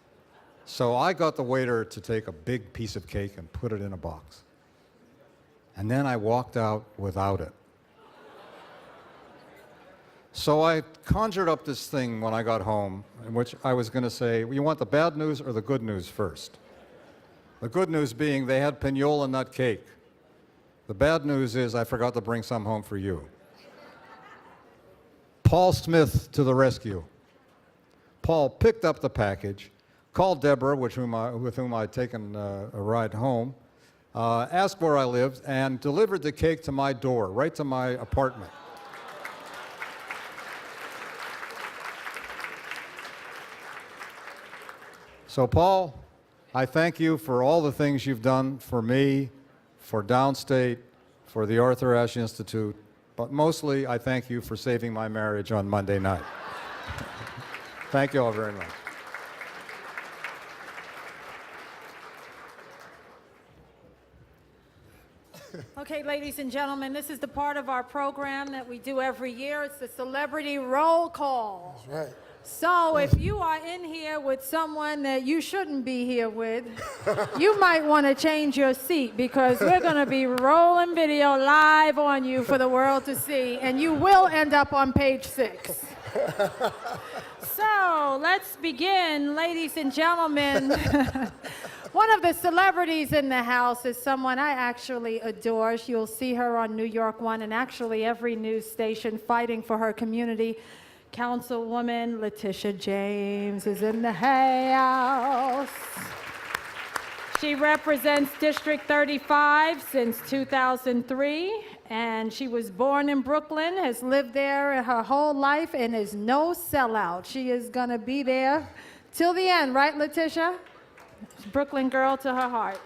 So I got the waiter to take a big piece of cake and put it in a box. And then I walked out without it. So I conjured up this thing when I got home, in which I was going to say, well, you want the bad news or the good news first? The good news being they had pinola nut cake. The bad news is I forgot to bring some home for you. Paul Smith to the rescue. Paul picked up the package, called Deborah, with whom I'd taken a ride home, asked where I lived, and delivered the cake to my door, right to my apartment. So, Paul, I thank you for all the things you've done for me, for Downstate, for the Arthur Ashe Institute, but mostly I thank you for saving my marriage on Monday night. Thank you all very much. Okay, ladies and gentlemen, this is the part of our program that we do every year. It's the celebrity roll call. That's right. So if you are in here with someone that you shouldn't be here with, you might want to change your seat because we're going to be rolling video live on you for the world to see, and you will end up on page 6. So let's begin, ladies and gentlemen. One of the celebrities in the house is someone I actually adore. You'll see her on New York One and actually every news station fighting for her community. Councilwoman Letitia James is in the house. She represents District 35 since 2003, and she was born in Brooklyn, has lived there her whole life, and is no sellout. She is gonna be there till the end, right, Letitia? Brooklyn girl to her heart.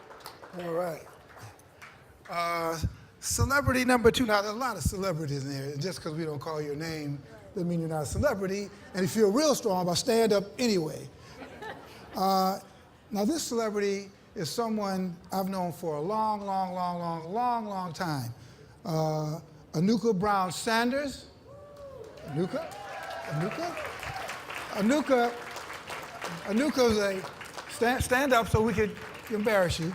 All right. Celebrity number 2. Now, there's a lot of celebrities in there. Just because we don't call your name doesn't mean you're not a celebrity. And if you feel real strong about stand up anyway. Now, this celebrity is someone I've known for a long time. Anuka Brown Sanders. Anuka's a stand up so we could embarrass you.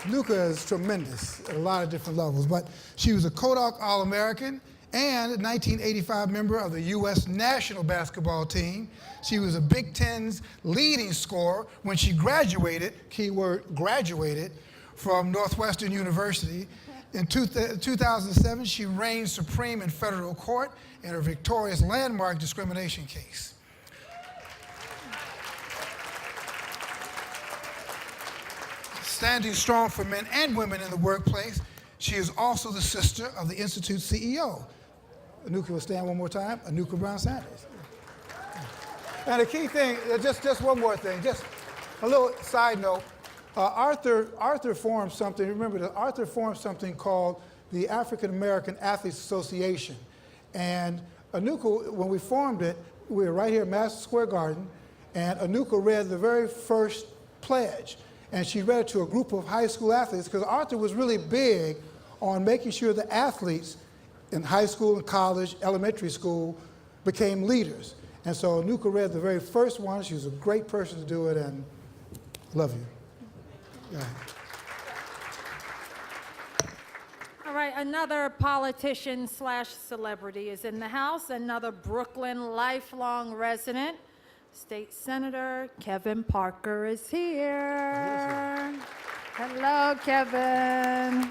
Anuka is tremendous at a lot of different levels, but she was a Kodak All-American and a 1985 member of the U.S. national basketball team. She was a Big Ten's leading scorer when she graduated, keyword graduated, from Northwestern University. In 2007, she reigned supreme in federal court in her victorious landmark discrimination case. Standing strong for men and women in the workplace, she is also the sister of the Institute's CEO. Anuka will stand one more time. Anuka Brown Sanders. And the key thing, just one more thing, just a little side note. Arthur formed something, remember that Arthur formed something called the African American Athletes Association. And Anuka, when we formed it, we were right here at Madison Square Garden, and Anuka read the very first pledge. And she read it to a group of high school athletes because Arthur was really big on making sure the athletes in high school and college, elementary school, became leaders. And so Anuka read the very first one. She was a great person to do it, and love you. Yeah. All right, another politician slash celebrity is in the house, another Brooklyn lifelong resident. State Senator Kevin Parker is here. Hello, Kevin.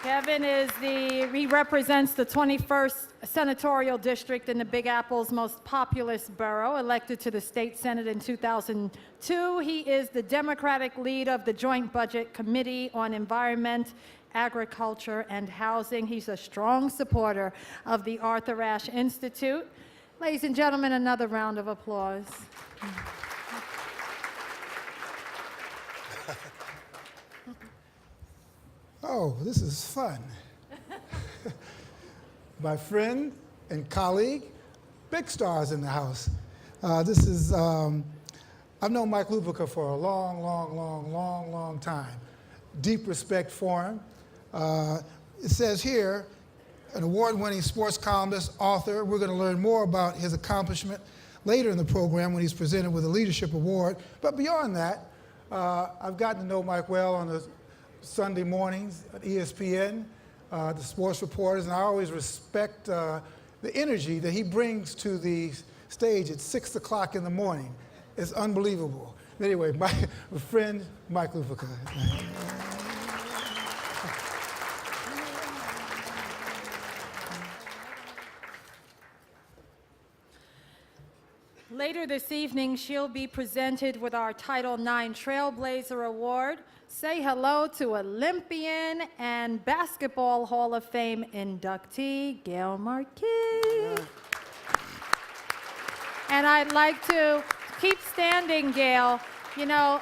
Kevin he represents the 21st senatorial district in the Big Apple's most populous borough, elected to the state senate in 2002. He is the Democratic lead of the Joint Budget Committee on Environment, Agriculture, and Housing. He's a strong supporter of the Arthur Ashe Institute. Ladies and gentlemen, another round of applause. Oh, this is fun. My friend and colleague, big stars in the house. I've known Mike Lupica for a long time. Deep respect for him. It says here, an award-winning sports columnist, author. We're going to learn more about his accomplishment later in the program when he's presented with a leadership award. But beyond that, I've gotten to know Mike well on the Sunday mornings at ESPN, the sports reporters, and I always respect the energy that he brings to the stage at 6 o'clock in the morning. It's unbelievable. Anyway, my friend, Mike Lupica. Later this evening, she'll be presented with our Title IX Trailblazer Award. Say hello to Olympian and Basketball Hall of Fame inductee, Gail Marquis. Yeah. And I'd like to keep standing, Gail. You know,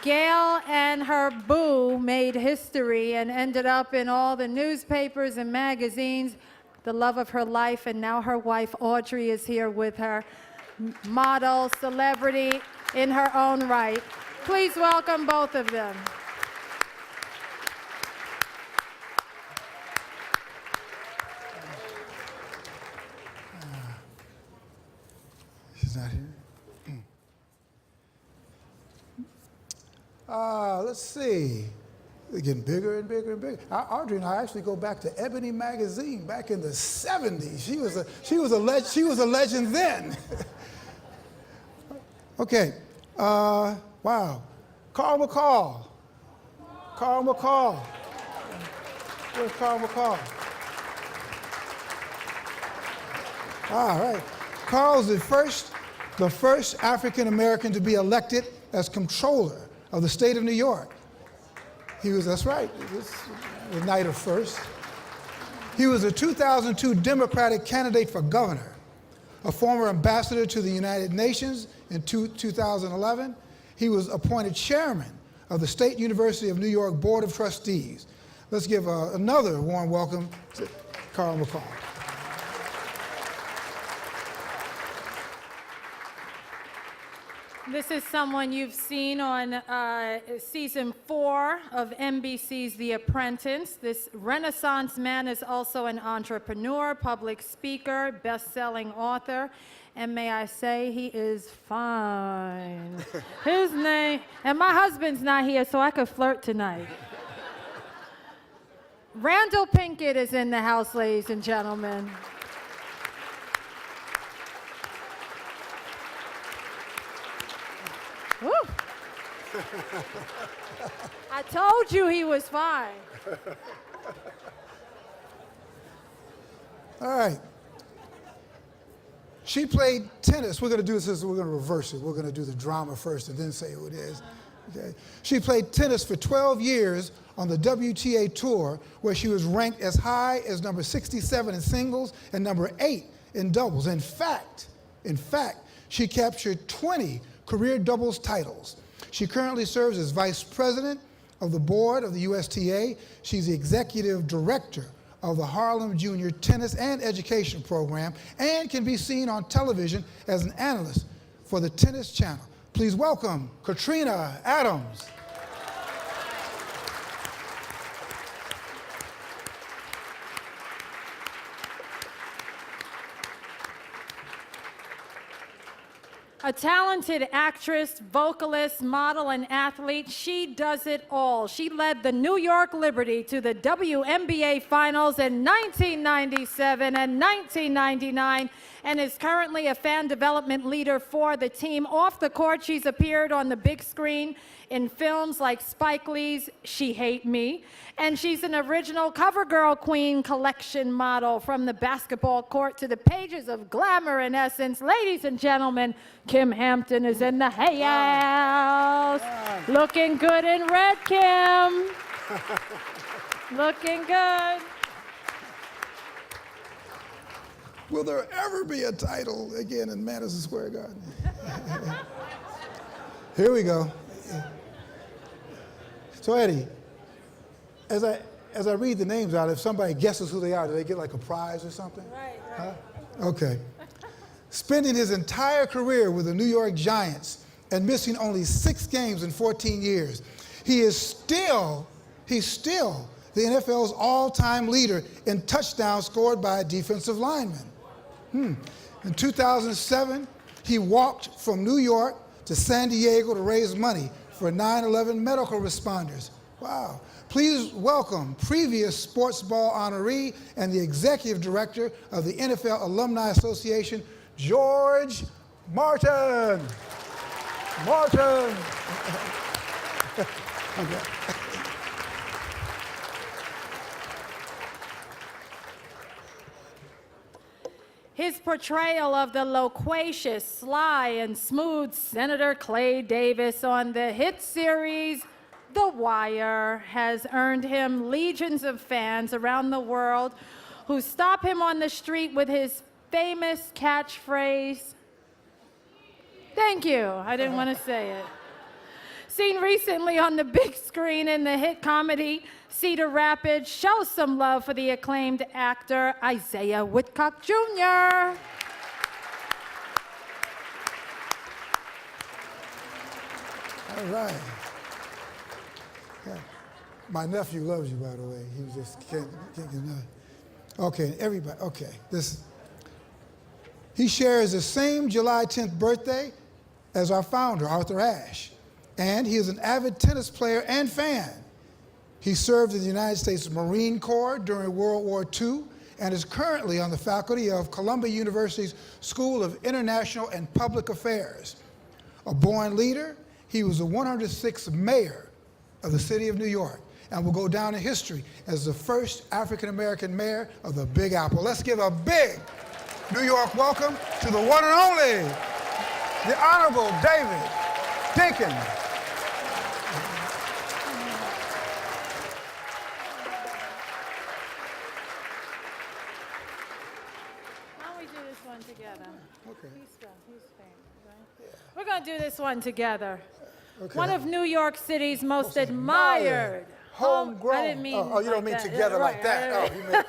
Gail and her boo made history and ended up in all the newspapers and magazines. The love of her life, and now her wife Audrey is here with her. Model, celebrity in her own right. Please welcome both of them. She's not here. Let's see. They're getting bigger and bigger and bigger. Audrey and I actually go back to Ebony magazine back in the 70s. She was a legend then. Okay. Wow. Carl McCall. Carl McCall. Where's Carl McCall? All right. Carl's the first African American to be elected as comptroller of the state of New York. That's right, it was the night of first. He was a 2002 Democratic candidate for governor, a former ambassador to the United Nations in 2011. He was appointed chairman of the State University of New York Board of Trustees. Let's give another warm welcome to Carl McCall. This is someone you've seen on season 4 of NBC's The Apprentice. This Renaissance man is also an entrepreneur, public speaker, best-selling author, and may I say, he is fine. His name, and my husband's not here, so I could flirt tonight. Randall Pinkett is in the house, ladies and gentlemen. Woo. I told you he was fine. All right. She played tennis. We're going to do this, we're going to reverse it. We're going to do the drama first and then say who it is. Okay. She played tennis for 12 years on the WTA Tour, where she was ranked as high as number 67 in singles and number 8 in doubles. In fact, she captured 20 career doubles titles. She currently serves as vice president of the board of the USTA. She's the executive director of the Harlem Junior Tennis and Education Program and can be seen on television as an analyst for the Tennis Channel. Please welcome Katrina Adams. A talented actress, vocalist, model, and athlete, she does it all. She led the New York Liberty to the WNBA Finals in 1997 and 1999 and is currently a fan development leader for the team. Off the court, she's appeared on the big screen in films like Spike Lee's She Hate Me, and she's an original CoverGirl Queen collection model. From the basketball court to the pages of Glamour and Essence, ladies and gentlemen, Kim Hampton is in the house. Looking good in red, Kim. Looking good. Will there ever be a title again in Madison Square Garden? Here we go. So Eddie, as I read the names out, if somebody guesses who they are, do they get like a prize or something? Right. Huh? Okay. Spending his entire career with the New York Giants and missing only 6 games in 14 years, he's still the NFL's all-time leader in touchdowns scored by a defensive lineman. In 2007, he walked from New York to San Diego to raise money for 9/11 medical responders. Wow. Please welcome previous Sportsball honoree and the executive director of the NFL Alumni Association, George Martin. Martin. Okay. His portrayal of the loquacious, sly, and smooth Senator Clay Davis on the hit series The Wire has earned him legions of fans around the world who stop him on the street with his famous catchphrase, "Thank you, I didn't want to say it." Seen recently on the big screen in the hit comedy Cedar Rapids, show some love for the acclaimed actor Isaiah Whitcock Jr. All right. Yeah. My nephew loves you, by the way. He just can't get enough. Okay, everybody, okay. He shares the same July 10th birthday as our founder, Arthur Ashe. And he is an avid tennis player and fan. He served in the United States Marine Corps during World War II and is currently on the faculty of Columbia University's School of International and Public Affairs. A born leader, he was the 106th mayor of the city of New York and will go down in history as the first African-American mayor of the Big Apple. Let's give a big New York welcome to the one and only, the Honorable David Dinkins. Why don't we do this one together? Okay. He's famous, right? We're going to do this one together. Okay. One of New York City's most admired. Homegrown. I didn't mean Oh, you don't like mean that. together Yeah, like right, that. right, Oh, you mean.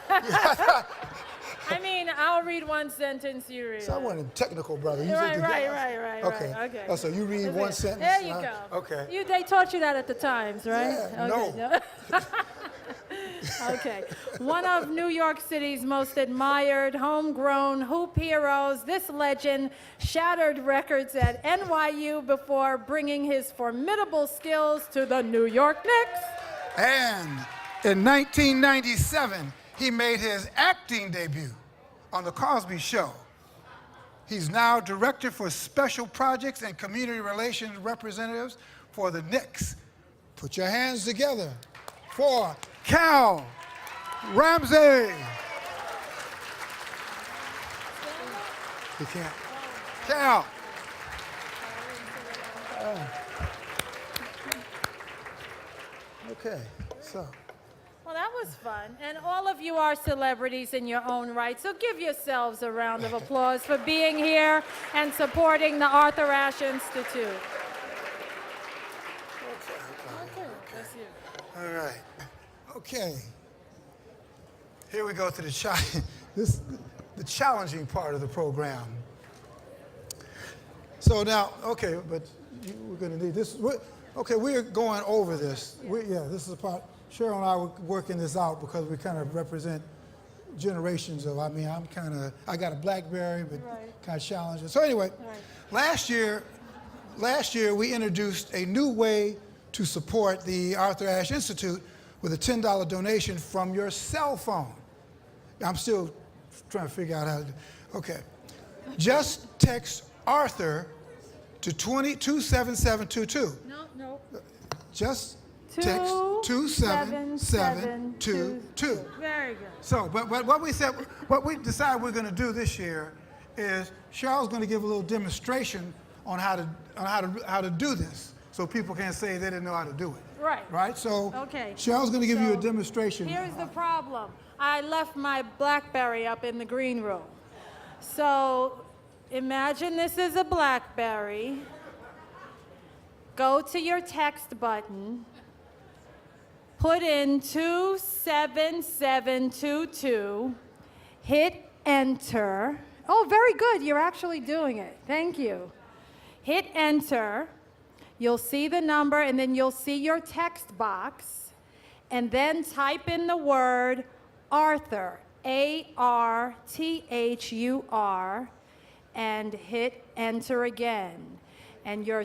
I mean, I'll read one sentence, you read. So I want a technical brother. You Right, said right, together. right. Okay. Okay. Oh, so you read That's one it. sentence. There you huh? go. Okay. They taught you that at the Times, right? Yeah, okay. no. Okay. One of New York City's most admired homegrown hoop heroes, this legend shattered records at NYU before bringing his formidable skills to the New York Knicks. And in 1997, he made his acting debut on The Cosby Show. He's now director for special projects and community relations representatives for the Knicks. Put your hands together for Cal Ramsey. He can't. Cal. Okay, so. Well, that was fun. And all of you are celebrities in your own right, so give yourselves a round of applause for being here and supporting the Arthur Ashe Institute. Okay, that's you. All right. Okay. Here we go to the challenging part of the program. So now, okay, but we're going to need this. Okay, we're going over this. This is a part. Cheryl and I were working this out because we kind of represent generations of, I got a BlackBerry, but kind of challenging. So anyway, last year we introduced a new way to support the Arthur Ashe Institute with a $10 donation from your cell phone. I'm still trying to figure out how to do it. Okay. Just text Arthur to 27722. No. Just text 27722. Very good. So, but what we decided we're going to do this year is Cheryl's going to give a little demonstration on how to do this, so people can't say they didn't know how to do it. Right. Right. So, Okay. Cheryl's going to give you a demonstration. Here's the problem. I left my BlackBerry up in the green room. So imagine this is a BlackBerry. Go to your text button. Put in 27722. Hit enter. Oh, very good. You're actually doing it. Thank you. Hit enter. You'll see the number, and then you'll see your text box. And then type in the word Arthur, ARTHUR, and hit enter again. And your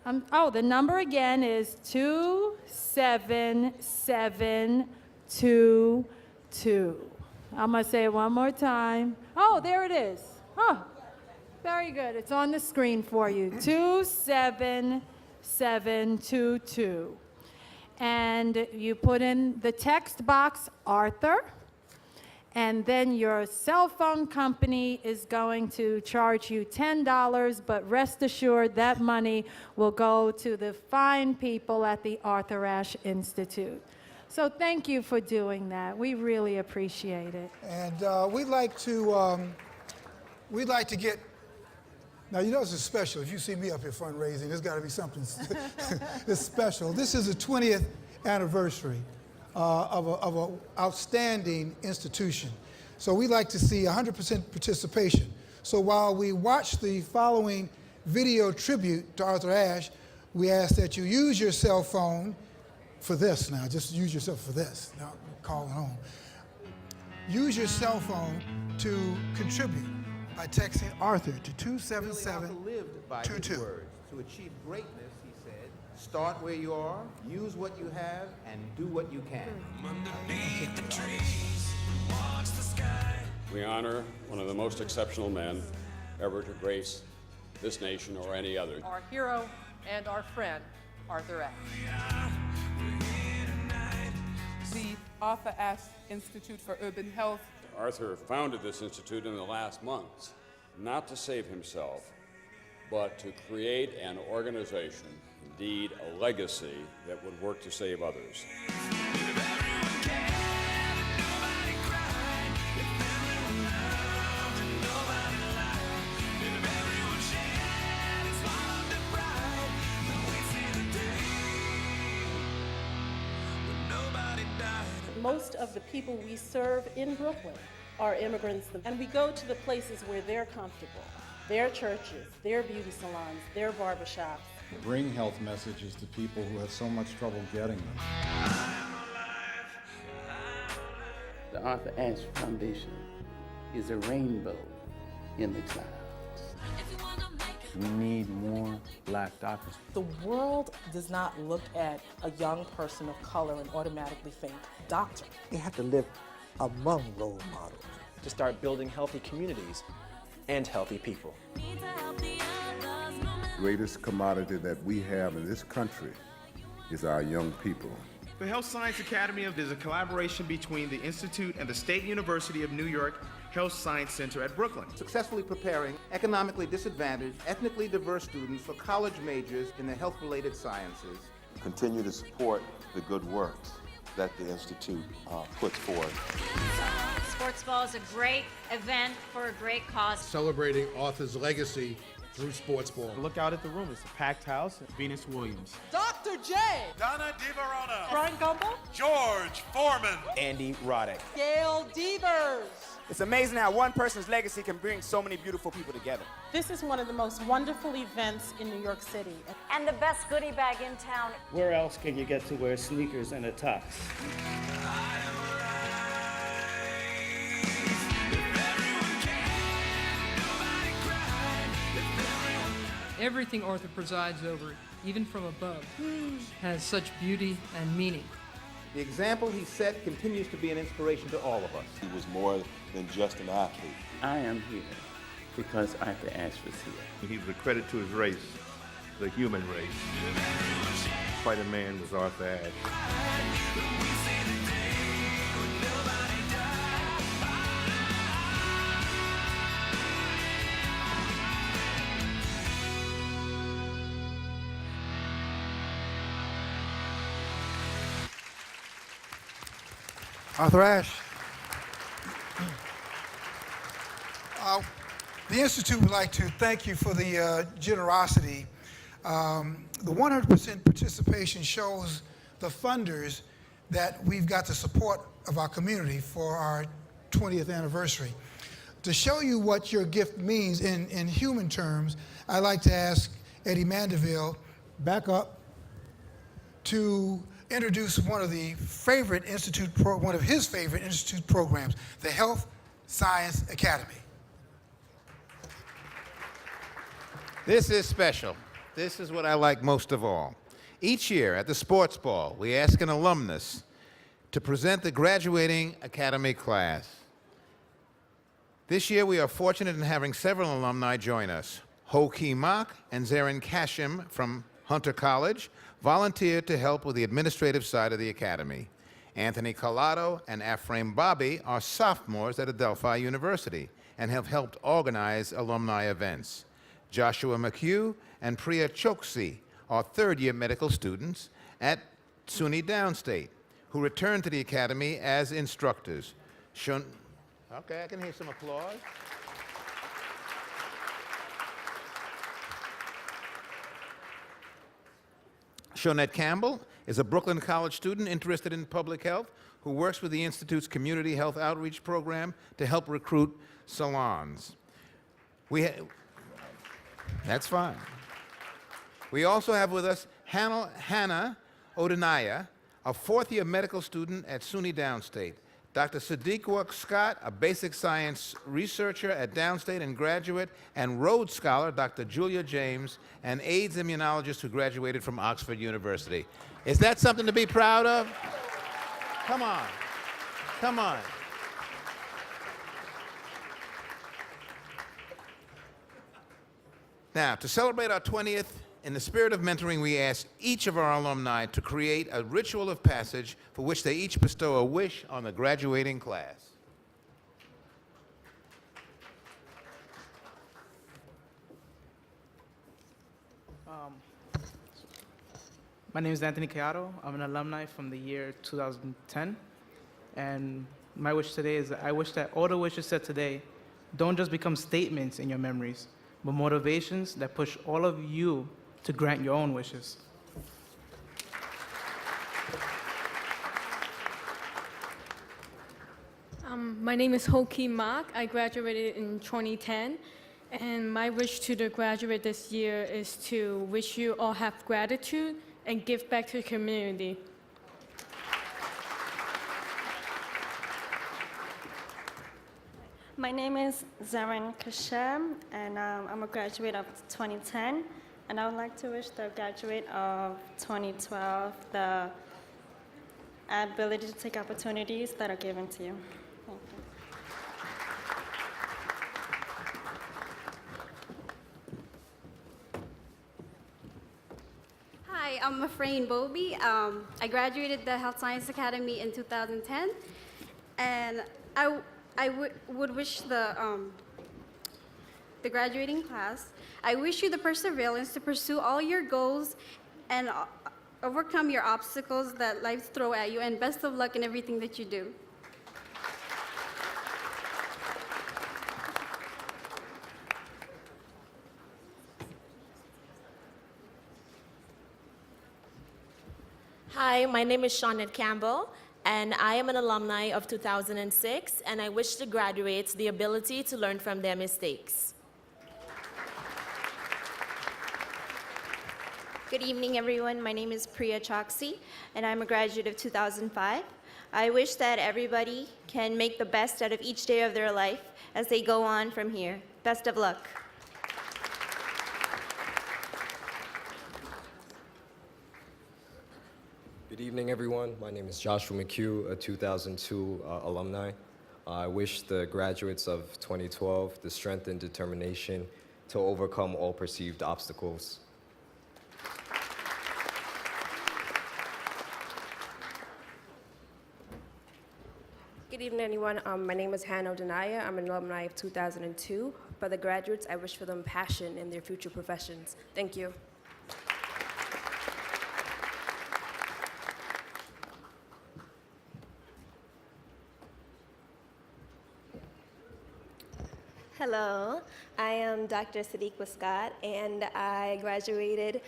the number again is 27722. I'm going to say it one more time. Oh, there it is. Oh, very good. It's on the screen for you. 27722. And you put in the text box Arthur, and then your cell phone company is going to charge you $10, but rest assured that money will go to the fine people at the Arthur Ashe Institute. So thank you for doing that. We really appreciate it. And we'd like to get Now, you know this is special. If you see me up here fundraising, there's got to be something that's special. This is the 20th anniversary of an outstanding institution. So we like to see 100% participation. So while we watch the following video tribute to Arthur Ashe, we ask that you use your cell phone for this now. Just use yourself for this. Now, calling home. Use your cell phone to contribute by texting Arthur to Really, Arthur lived by his 27722. words. To achieve greatness, he said, start where you are, use what you have, and do what you can. We honor one of the most exceptional men ever to grace this nation or any other. Our hero and our friend, Arthur Ashe. The Arthur Ashe Institute for Urban Health. Arthur founded this institute in the last months, not to save himself, but to create an organization, indeed a legacy, that would work to save others. Most of the people we serve in Brooklyn are immigrants, and we go to the places where they're comfortable, their churches, their beauty salons, their barbershops. Bring health messages to people who have so much trouble getting them. The Arthur Ashe Foundation is a rainbow in the clouds. We need more black doctors. The world does not look at a young person of color and automatically think doctor. You have to live among role models to start building healthy communities and healthy people. The greatest commodity that we have in this country is our young people. The Health Science Academy is a collaboration between the Institute and the State University of New York Health Science Center at Brooklyn. Successfully preparing economically disadvantaged, ethnically diverse students for college majors in the health-related sciences. Continue to support the good work that the Institute puts forth. Sportsball is a great event for a great cause. Celebrating Arthur's legacy through Sportsball. Look out at the room. It's a packed house. Venus Williams. Dr. J. Donna DiVerona. Brian Gumble. George Foreman. Andy Roddick. Gail Devers. It's amazing how one person's legacy can bring so many beautiful people together. This is one of the most wonderful events in New York City. And the best goodie bag in town. Where else can you get to wear sneakers and a tux? Everything Arthur presides over, even from above, has such beauty and meaning. The example he set continues to be an inspiration to all of us. He was more than just an athlete. I am here because Arthur Ashe was here. He was a credit to his race, the human race. Quite a man was Arthur Ashe. Arthur Ashe. The Institute would like to thank you for the generosity. The 100% participation shows the funders that we've got the support of our community for our 20th anniversary. To show you what your gift means in human terms, I'd like to ask Eddie Mandeville back up to introduce one of his favorite institute programs, the Health Science Academy. This is special. This is what I like most of all. Each year at the Sports Ball, we ask an alumnus to present the graduating academy class. This year we are fortunate in having several alumni join us. Ho Ki Mak and Zarin Kashim from Hunter College volunteered to help with the administrative side of the academy. Anthony Collado and Aframe Bobby are sophomores at Adelphi University and have helped organize alumni events. Joshua McHugh and Priya Choksi are third-year medical students at SUNY Downstate who returned to the academy as instructors. Okay, I can hear some applause. Shonette Campbell is a Brooklyn College student interested in public health who works with the Institute's Community Health Outreach Program to help recruit salons. That's fine. We also have with us Hannah Odenaya, a fourth-year medical student at SUNY Downstate. Dr. Sadiqa Scott, a basic science researcher at Downstate and graduate, and Rhodes Scholar, Dr. Julia James, an AIDS immunologist who graduated from Oxford University. Is that something to be proud of? Come on. Come on. Now, to celebrate our 20th, in the spirit of mentoring, we ask each of our alumni to create a ritual of passage for which they each bestow a wish on the graduating class. My name is Anthony Cayado. I'm an alumni from the year 2010. And my wish today is that I wish that all the wishes said today don't just become statements in your memories, but motivations that push all of you to grant your own wishes. My name is Hoki Mak. I graduated in 2010, and my wish to the graduate this year is to wish you all have gratitude and give back to the community. My name is Zaren Kashem, and I'm a graduate of 2010. And I would like to wish the graduate of 2012 the ability to take opportunities that are given to you. Thank you. Hi, I'm Afrain Bobby. I graduated the Health Science Academy in 2010, and I would wish the graduating class, I wish you the perseverance to pursue all your goals and overcome your obstacles that life throws at you, and best of luck in everything that you do. Hi, my name is Shonette Campbell, and I am an alumni of 2006, and I wish the graduates the ability to learn from their mistakes. Good evening, everyone. My name is Priya Choksi, and I'm a graduate of 2005. I wish that everybody can make the best out of each day of their life as they go on from here. Best of luck. Good evening, everyone. My name is Joshua McHugh, a 2002 alumni. I wish the graduates of 2012 the strength and determination to overcome all perceived obstacles. Good evening, everyone. My name is Hannah Odenaya. I'm an alumni of 2002. For the graduates, I wish for them passion in their future professions. Thank you. Hello, I am Dr. Sadiqa Scott, and I graduated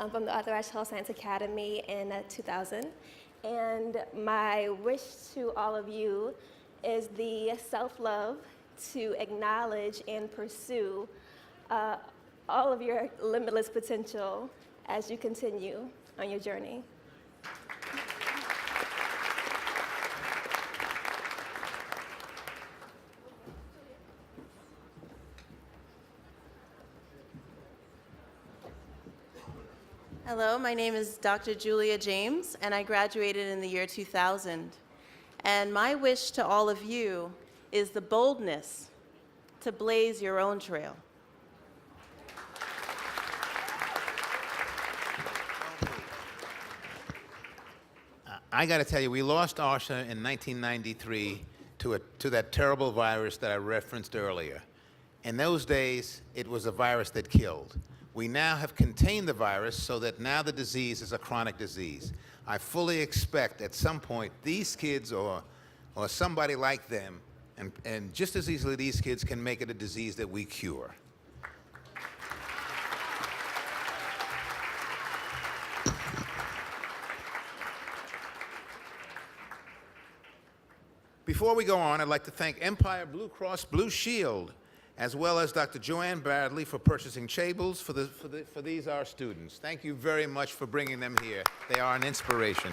from the Arthur Ashe Health Science Academy in 2000. And my wish to all of you is the self-love to acknowledge and pursue all of your limitless potential as you continue on your journey. Hello, my name is Dr. Julia James, and I graduated in the year 2000. And my wish to all of you is the boldness to blaze your own trail. I got to tell you, we lost Ashe in 1993 to that terrible virus that I referenced earlier. In those days, it was a virus that killed. We now have contained the virus so that now the disease is a chronic disease. I fully expect at some point these kids or somebody like them, and just as easily these kids can make it a disease that we cure. Before we go on, I'd like to thank Empire Blue Cross Blue Shield, as well as Dr. Joanne Bradley for purchasing tables for these our students. Thank you very much for bringing them here. They are an inspiration.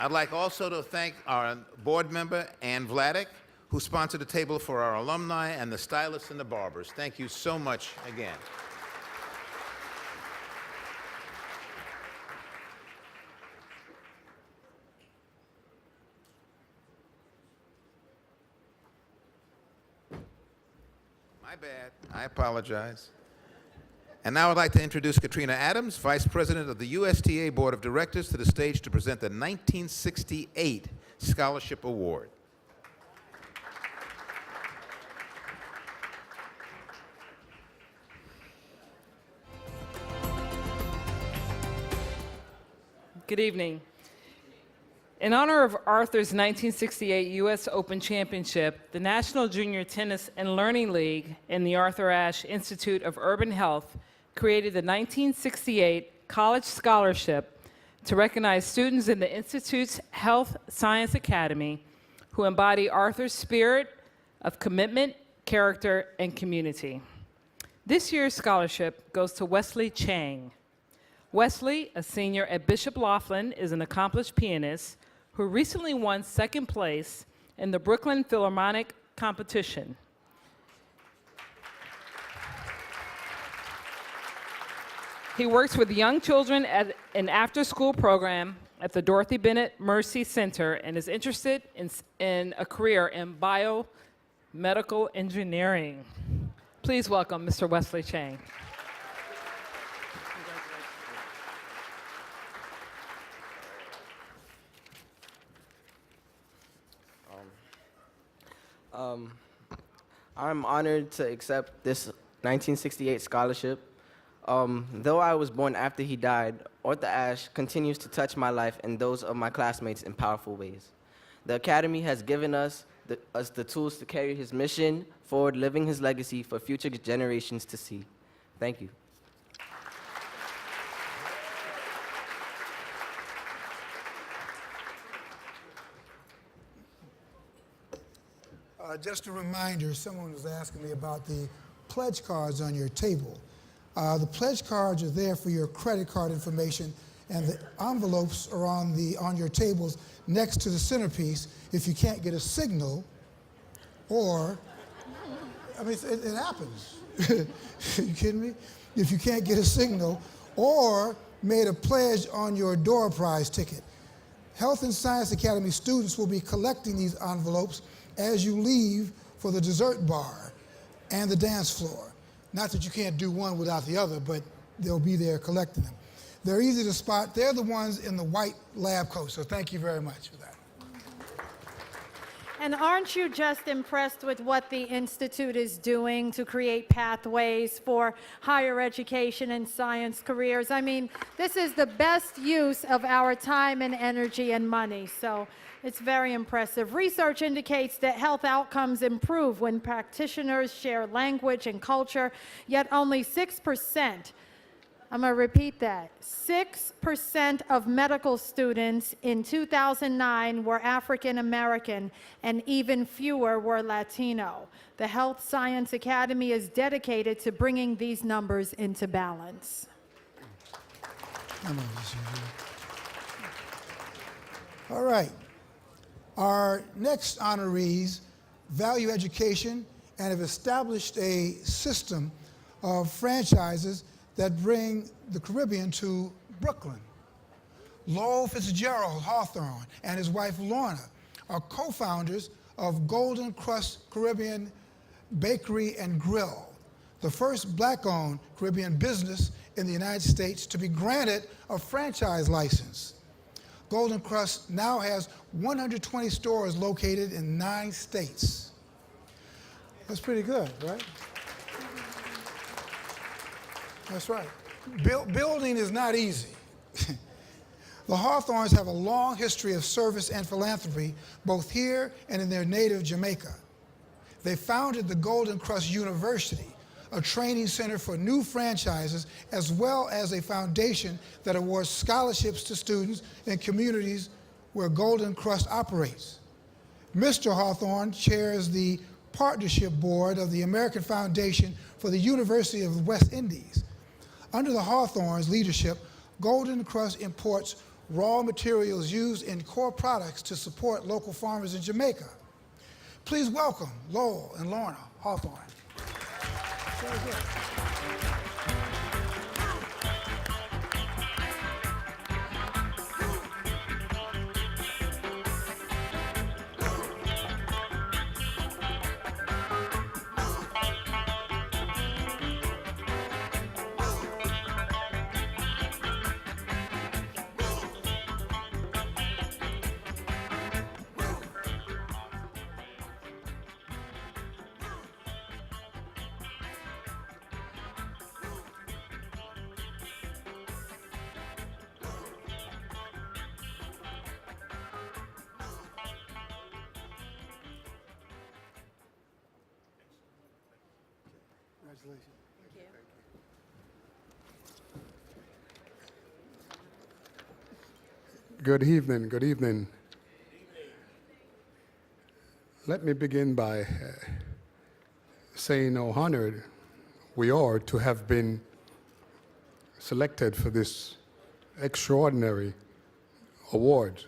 I'd like also to thank our board member, Ann Vladeck, who sponsored a table for our alumni, and the stylists and the barbers. Thank you so much again. My bad. I apologize. And now I'd like to introduce Katrina Adams, Vice President of the USTA Board of Directors, to the stage to present the 1968 Scholarship Award. Good evening. In honor of Arthur's 1968 U.S. Open Championship, the National Junior Tennis and Learning League and the Arthur Ashe Institute of Urban Health created the 1968 College Scholarship to recognize students in the Institute's Health Science Academy who embody Arthur's spirit of commitment, character, and community. This year's scholarship goes to Wesley Chang. Wesley, a senior at Bishop Laughlin, is an accomplished pianist who recently won second place in the Brooklyn Philharmonic competition. He works with young children at an after-school program at the Dorothy Bennett Mercy Center and is interested in a career in biomedical engineering. Please welcome Mr. Wesley Chang. I'm honored to accept this 1968 scholarship. Though I was born after he died, Arthur Ashe continues to touch my life and those of my classmates in powerful ways. The Academy has given us the tools to carry his mission forward, living his legacy for future generations to see. Thank you. Just a reminder, someone was asking me about the pledge cards on your table. The pledge cards are there for your credit card information, and the envelopes are on your tables next to the centerpiece. If you can't get a signal, or, I mean, it happens. You kidding me? If you can't get a signal, or made a pledge on your door prize ticket. Health and Science Academy students will be collecting these envelopes as you leave for the dessert bar and the dance floor. Not that you can't do one without the other, but they'll be there collecting them. They're easy to spot. They're the ones in the white lab coat, so thank you very much for that. And aren't you just impressed with what the Institute is doing to create pathways for higher education and science careers? I mean, this is the best use of our time and energy and money, so it's very impressive. Research indicates that health outcomes improve when practitioners share language and culture, yet only 6%, I'm going to repeat that, 6% of medical students in 2009 were African American, and even fewer were Latino. The Health Science Academy is dedicated to bringing these numbers into balance. All right. Our next honorees value education and have established a system of franchises that bring the Caribbean to Brooklyn. Lowell Fitzgerald Hawthorne and his wife Lorna are co-founders of Golden Crust Caribbean Bakery and Grill, the first black-owned Caribbean business in the United States to be granted a franchise license. Golden Crust now has 120 stores located in 9 states. That's pretty good, right? That's right. Building is not easy. The Hawthornes have a long history of service and philanthropy, both here and in their native Jamaica. They founded the Golden Crust University, a training center for new franchises, as well as a foundation that awards scholarships to students in communities where Golden Crust operates. Mr. Hawthorne chairs the Partnership Board of the American Foundation for the University of the West Indies. Under the Hawthorne's leadership, Golden Crust imports raw materials used in core products to support local farmers in Jamaica. Please welcome Lowell and Lorna Hawthorne. Congratulations. Thank you. Good evening, good evening. Let me begin by saying how honored we are to have been selected for this extraordinary award.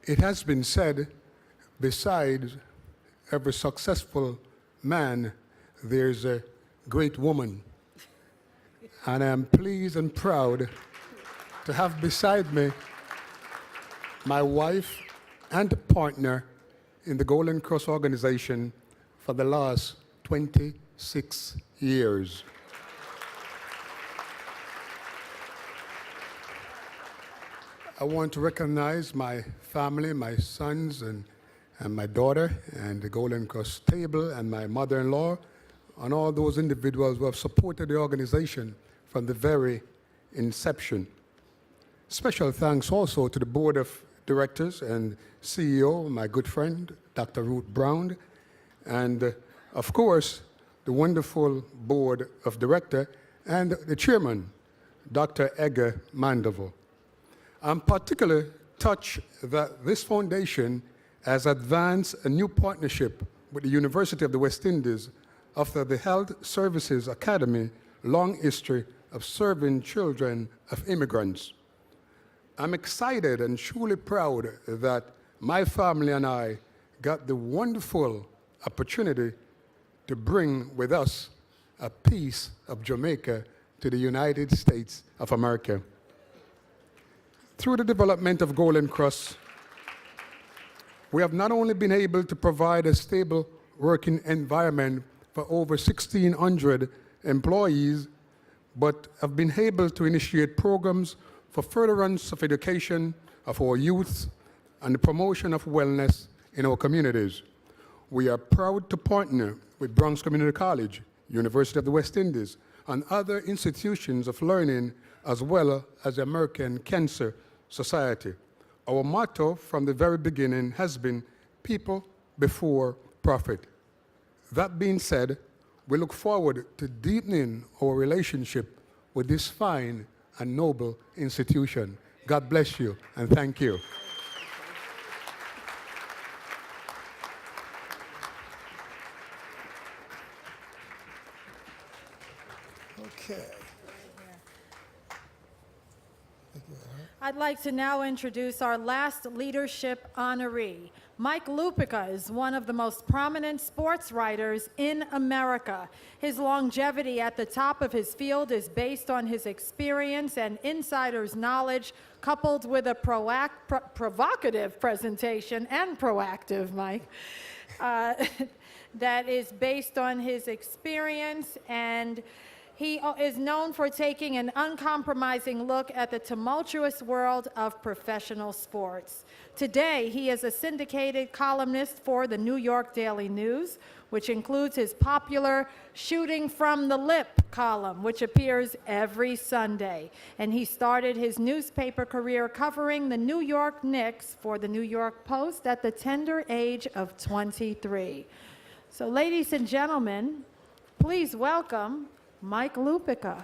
It has been said, besides every successful man, there's a great woman. And I'm pleased and proud to have beside me my wife and partner in the Golden Cross organization for the last 26 years. I want to recognize my family, my sons and my daughter, and the Golden Cross table, and my mother-in-law, and all those individuals who have supported the organization from the very inception. Special thanks also to the board of directors and CEO, my good friend, Dr. Ruth Brown, and of course, the wonderful board of directors and the chairman, Dr. Edgar Mandeville. I'm particularly touched that this foundation has advanced a new partnership with the University of the West Indies after the Health Services Academy long history of serving children of immigrants. I'm excited and truly proud that my family and I got the wonderful opportunity to bring with us a piece of Jamaica to the United States of America. Through the development of Golden Cross, we have not only been able to provide a stable working environment for over 1,600 employees, but have been able to initiate programs for furtherance of education of our youth and the promotion of wellness in our communities. We are proud to partner with Bronx Community College, University of the West Indies, and other institutions of learning, as well as the American Cancer Society. Our motto from the very beginning has been people before profit. That being said, we look forward to deepening our relationship with this fine and noble institution. God bless you and thank you. Okay. I'd like to now introduce our last leadership honoree. Mike Lupica is one of the most prominent sports writers in America. His longevity at the top of his field is based on his experience and insider's knowledge, coupled with a provocative presentation, and proactive, Mike, that is based on his experience, and he is known for taking an uncompromising look at the tumultuous world of professional sports. Today, he is a syndicated columnist for the New York Daily News, which includes his popular Shooting from the Lip column, which appears every Sunday. And he started his newspaper career covering the New York Knicks for the New York Post at the tender age of 23. So, ladies and gentlemen, please welcome Mike Lupica.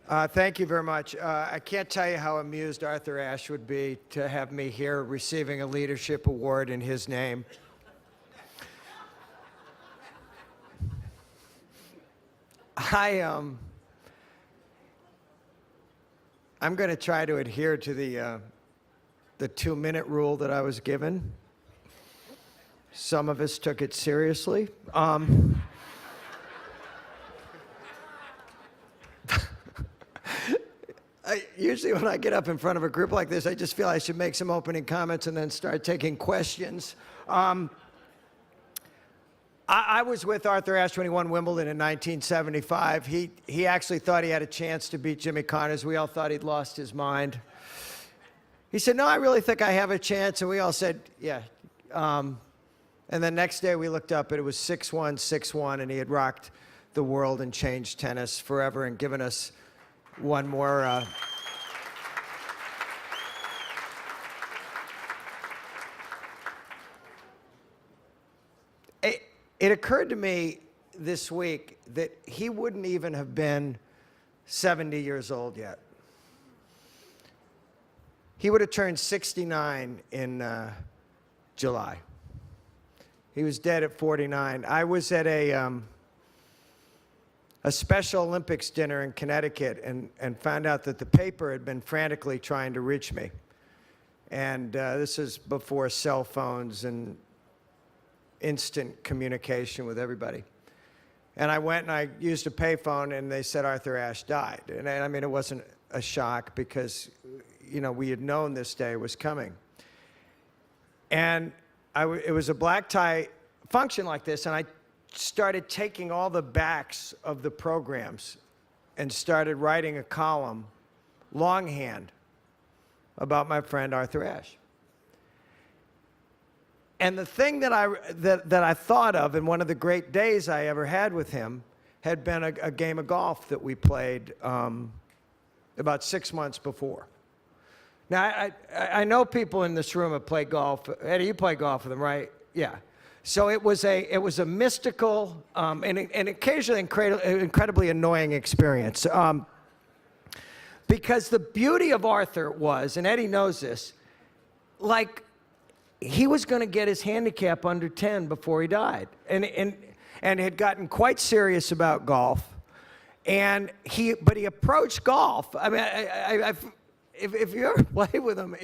Thank you very much. I can't tell you how amused Arthur Ashe would be to have me here receiving a leadership award in his name. I'm going to try to adhere to the 2-minute rule that I was given. Some of us took it seriously. Usually when I get up in front of a group like this, I just feel I should make some opening comments and then start taking questions. I was with Arthur Ashe when he won Wimbledon in 1975. He actually thought he had a chance to beat Jimmy Connors. We all thought he'd lost his mind. He said, no, I really think I have a chance. And we all said, yeah. And then next day we looked up and it was 6-1, 6-1, and he had rocked the world and changed tennis forever and given us one more. It occurred to me this week that he wouldn't even have been 70 years old yet. He would have turned 69 in July. He was dead at 49. I was at a Special Olympics dinner in Connecticut and found out that the paper had been frantically trying to reach me. And this is before cell phones and instant communication with everybody. And I went and I used a payphone and they said Arthur Ashe died. And I mean, it wasn't a shock because, you know, we had known this day was coming. And it was a black tie function like this, and I started taking all the backs of the programs and started writing a column, longhand, about my friend Arthur Ashe. And the thing that I thought of, and one of the great days I ever had with him, had been a game of golf that we played about 6 months before. Now, I know people in this room have played golf. Eddie, you play golf with them, right? Yeah. So it was a mystical and occasionally incredibly annoying experience. Because the beauty of Arthur was, and Eddie knows this, like, he was going to get his handicap under 10 before he died, and had gotten quite serious about golf. And but he approached golf. I mean, if you ever play with him,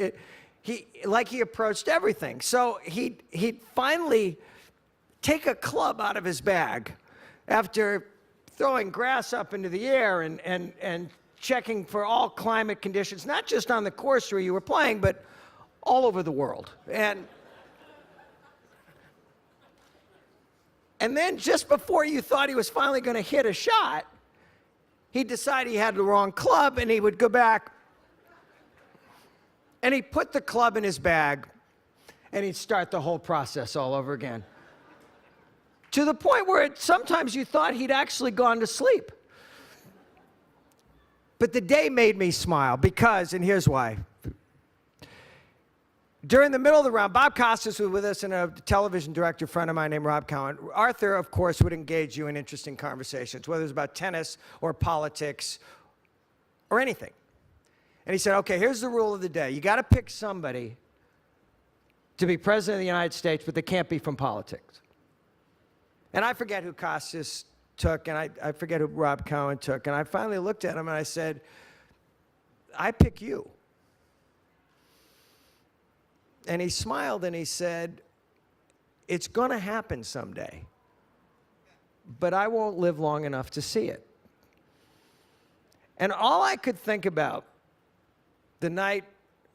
he approached everything. So he'd finally take a club out of his bag after throwing grass up into the air and checking for all climate conditions, not just on the course where you were playing, but all over the world. And then just before you thought he was finally going to hit a shot, he'd decide he had the wrong club, and he would go back, and he'd put the club in his bag, and he'd start the whole process all over again. To the point where sometimes you thought he'd actually gone to sleep. But the day made me smile because, and here's why. During the middle of the round, Bob Costas was with us and a television director friend of mine named Rob Cowan. Arthur, of course, would engage you in interesting conversations, whether it was about tennis or politics or anything. And he said, okay, here's the rule of the day. You got to pick somebody to be president of the United States, but they can't be from politics. And I forget who Costas took, and I forget who Rob Cowan took. And I finally looked at him and I said, I pick you. And he smiled and he said, it's going to happen someday, but I won't live long enough to see it. And all I could think about the night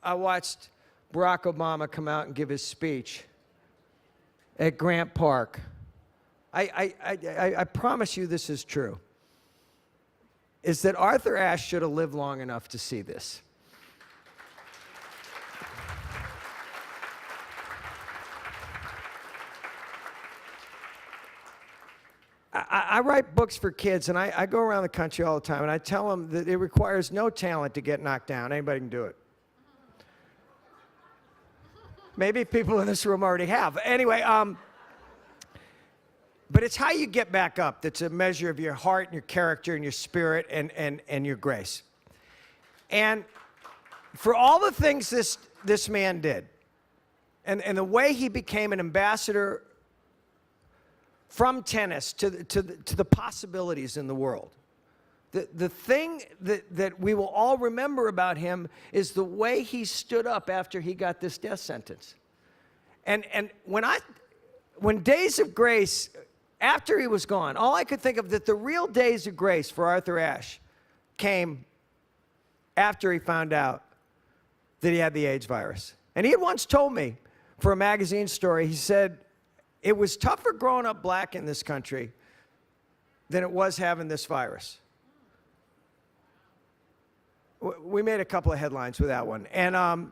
I watched Barack Obama come out and give his speech at Grant Park, I promise you this is true, is that Arthur Ashe should have lived long enough to see this. I write books for kids, and I go around the country all the time, and I tell them that it requires no talent to get knocked down. Anybody can do it. Maybe people in this room already have. Anyway, But it's how you get back up that's a measure of your heart and your character and your spirit and your grace. And for all the things this man did, and the way he became an ambassador from tennis to the possibilities in the world, the thing that we will all remember about him is the way he stood up after he got this death sentence. And when Days of Grace, after he was gone, all I could think of that the real days of grace for Arthur Ashe came after he found out that he had the AIDS virus. And he had once told me, for a magazine story, he said, it was tougher growing up black in this country than it was having this virus. We made a couple of headlines with that one. And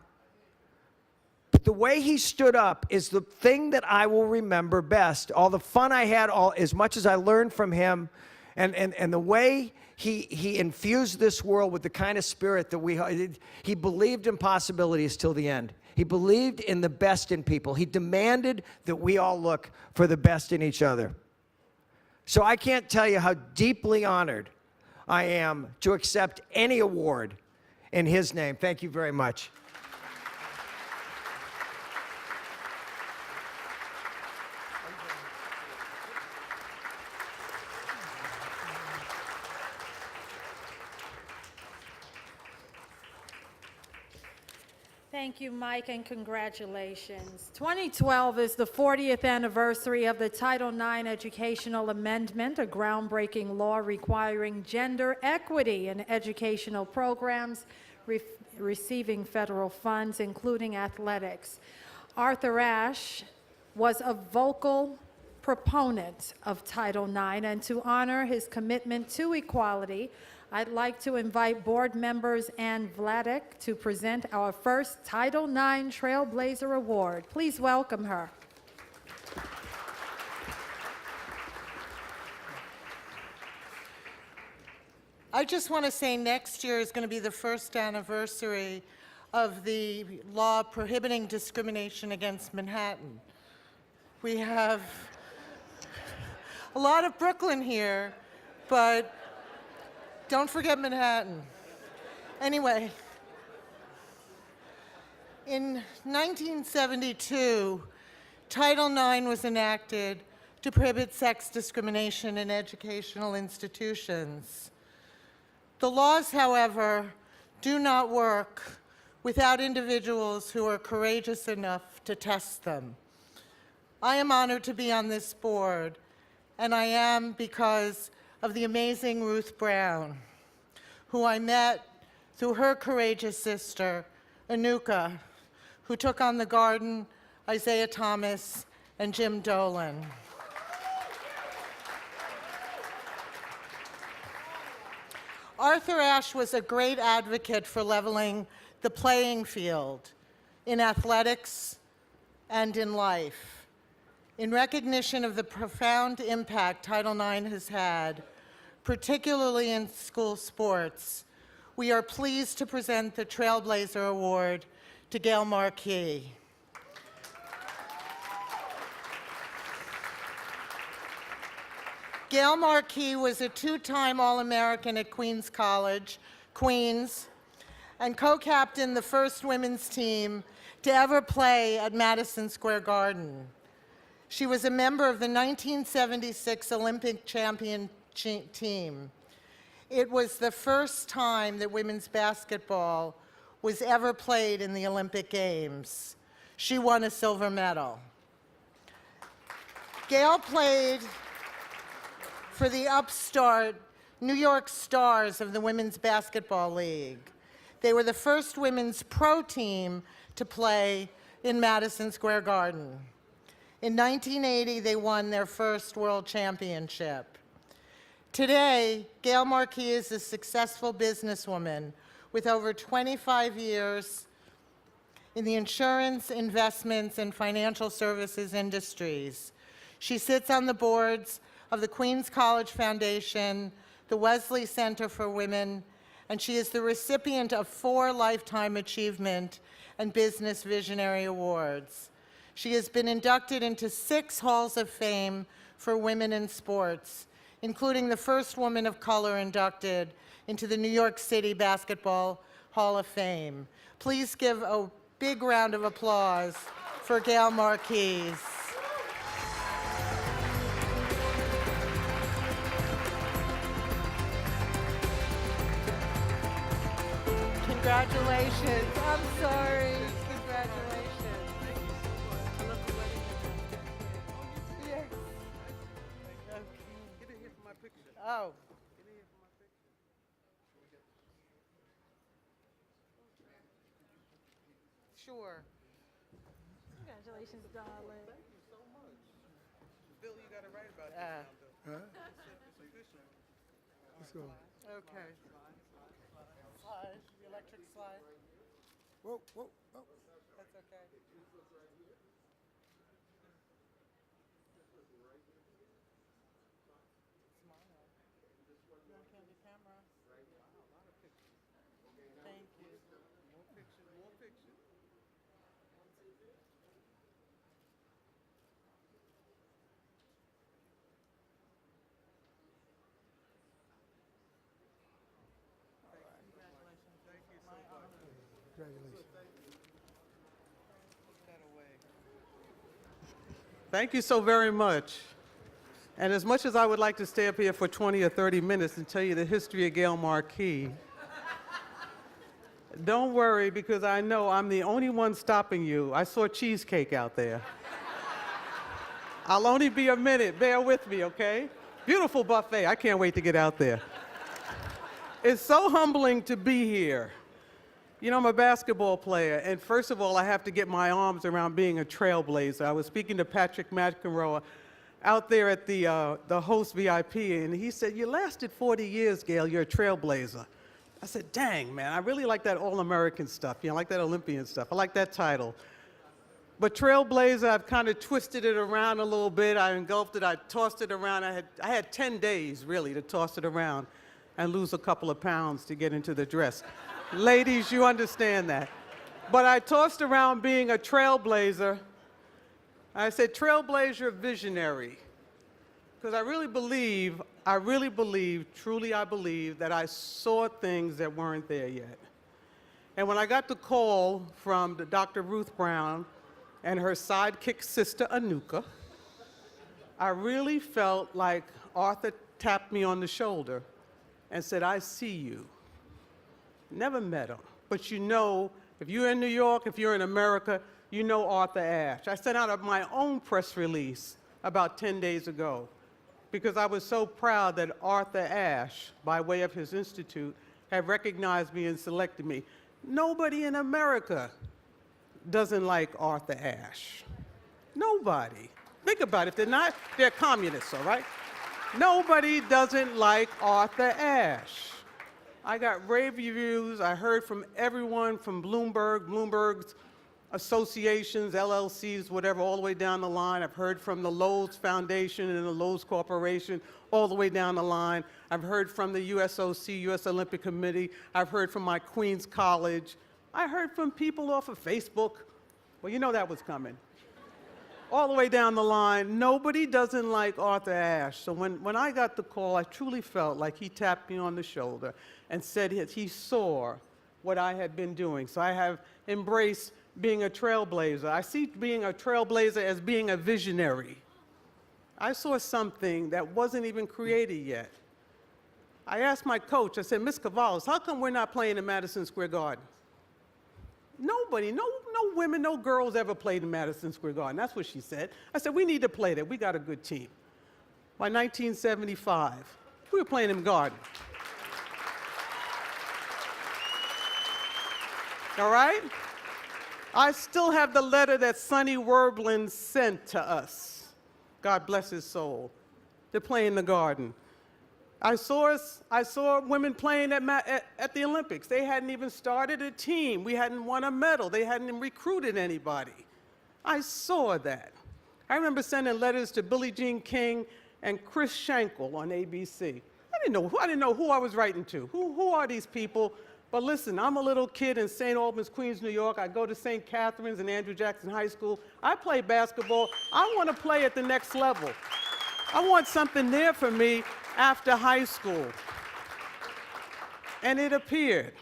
the way he stood up is the thing that I will remember best. All the fun I had, as much as I learned from him, and the way he infused this world with the kind of spirit that he believed in possibilities till the end. He believed in the best in people. He demanded that we all look for the best in each other. So I can't tell you how deeply honored I am to accept any award in his name. Thank you very much. Thank you, Mike, and congratulations. 2012 is the 40th anniversary of the Title IX Educational Amendment, a groundbreaking law requiring gender equity in educational programs receiving federal funds, including athletics. Arthur Ashe was a vocal proponent of Title IX, and to honor his commitment to equality, I'd like to invite board members Ann Vladek to present our first Title IX Trailblazer Award. Please welcome her. I just want to say next year is going to be the first anniversary of the law prohibiting discrimination against Manhattan. We have a lot of Brooklyn here, but don't forget Manhattan. Anyway, in 1972, Title IX was enacted to prohibit sex discrimination in educational institutions. The laws, however, do not work without individuals who are courageous enough to test them. I am honored to be on this board, and I am because of the amazing Ruth Brown, who I met through her courageous sister, Anuka, who took on the Garden, Isaiah Thomas, and Jim Dolan. Arthur Ashe was a great advocate for leveling the playing field in athletics and in life. In recognition of the profound impact Title IX has had, particularly in school sports, we are pleased to present the Trailblazer Award to Gail Marquis. Gail Marquis was a two-time All-American at Queens College, Queens, and co-captained the first women's team to ever play at Madison Square Garden. She was a member of the 1976 Olympic champion team. It was the first time that women's basketball was ever played in the Olympic Games. She won a silver medal. Gail played for the upstart New York Stars of the Women's Basketball League. They were the first women's pro team to play in Madison Square Garden. In 1980, they won their first world championship. Today, Gail Marquis is a successful businesswoman with over 25 years in the insurance, investments, and financial services industries. She sits on the boards of the Queens College Foundation, the Wesley Center for Women, and she is the recipient of 4 Lifetime Achievement and Business Visionary Awards. She has been inducted into 6 Halls of Fame for women in sports, including the first woman of color inducted into the New York City Basketball Hall of Fame. Please give a big round of applause for Gail Marquise. Congratulations. I'm sorry. Congratulations. Yes. Oh. Sure. Congratulations, darling. Thank you so much. Bill, you got to write about this now, though. It's official. Let's go. Okay. Slide, the electric slide. Whoa, whoa, whoa. That's okay. Smile. You on candy camera? Thank you. More pictures, more pictures. Congratulations. Thank you so very much. And as much as I would like to stay up here for 20 or 30 minutes and tell you the history of Gail Marquis, don't worry, because I know I'm the only one stopping you. I saw cheesecake out there. I'll only be a minute. Bear with me, okay? Beautiful buffet. I can't wait to get out there. It's so humbling to be here. You know, I'm a basketball player, and first of all, I have to get my arms around being a trailblazer. I was speaking to Patrick McEnroe out there at the host VIP, and he said, "You lasted 40 years, Gail. You're a trailblazer." I said, "Dang, man, I really like that All-American stuff. You know, I like that Olympian stuff. I like that title. But trailblazer, I've kind of twisted it around a little bit. I engulfed it. I tossed it around. I had 10 days, really, to toss it around and lose a couple of pounds to get into the dress. Ladies, you understand that. But I tossed around being a trailblazer. I said, trailblazer visionary. Because I really believe, truly I believe, that I saw things that weren't there yet. And when I got the call from Dr. Ruth Brown and her sidekick sister, Anuka, I really felt like Arthur tapped me on the shoulder and said, "I see you." Never met him, but you know, if you're in New York, if you're in America, you know Arthur Ashe. I sent out my own press release about 10 days ago because I was so proud that Arthur Ashe, by way of his institute, had recognized me and selected me. Nobody in America doesn't like Arthur Ashe. Nobody. Think about it. If they're not, they're communists, all right? Nobody doesn't like Arthur Ashe. I got rave reviews. I heard from everyone from Bloomberg's associations, LLCs, whatever, all the way down the line. I've heard from the Lowe's Foundation and the Lowe's Corporation, all the way down the line. I've heard from the USOC, US Olympic Committee. I've heard from my Queens College. I heard from people off of Facebook. Well, you know that was coming. All the way down the line, nobody doesn't like Arthur Ashe. So when I got the call, I truly felt like he tapped me on the shoulder and said he saw what I had been doing. So I have embraced being a trailblazer. I see being a trailblazer as being a visionary. I saw something that wasn't even created yet. I asked my coach, I said, "Miss Cavalos, how come we're not playing in Madison Square Garden?" Nobody, no women, no girls ever played in Madison Square Garden. That's what she said. I said, "We need to play there. We got a good team." By 1975, we were playing in Garden. All right? I still have the letter that Sonny Werblin sent to us. God bless his soul. To play in the Garden. I saw women playing at the Olympics. They hadn't even started a team. We hadn't won a medal. They hadn't recruited anybody. I saw that. I remember sending letters to Billie Jean King and Chris Schenkel on ABC. I didn't know who I was writing to. Who are these people? But listen, I'm a little kid in St. Albans, Queens, New York. I go to St. Catherine's and Andrew Jackson High School. I play basketball. I want to play at the next level. I want something there for me after high school. And it appeared.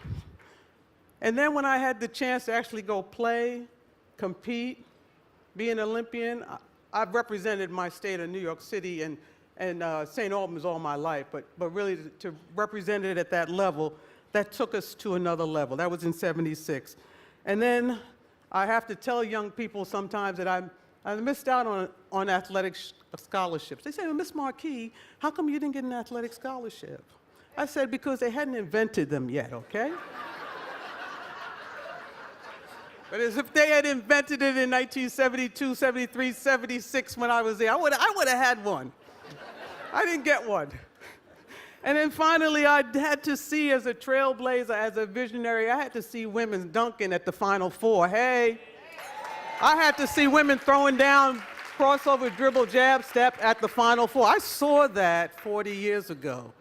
And then when I had the chance to actually go play, compete, be an Olympian, I've represented my state of New York City and St. Albans all my life, but really to represent it at that level, that took us to another level. That was in '76. And then I have to tell young people sometimes that I missed out on athletic scholarships. They say, well, Miss Marquis, how come you didn't get an athletic scholarship? I said, because they hadn't invented them yet, okay? But as if they had invented it in 1972, 73, 76 when I was there, I would have had one. I didn't get one. And then finally, I had to see as a trailblazer, as a visionary, I had to see women dunking at the Final Four. Hey, I had to see women throwing down crossover, dribble, jab, step at the Final Four. I saw that 40 years ago.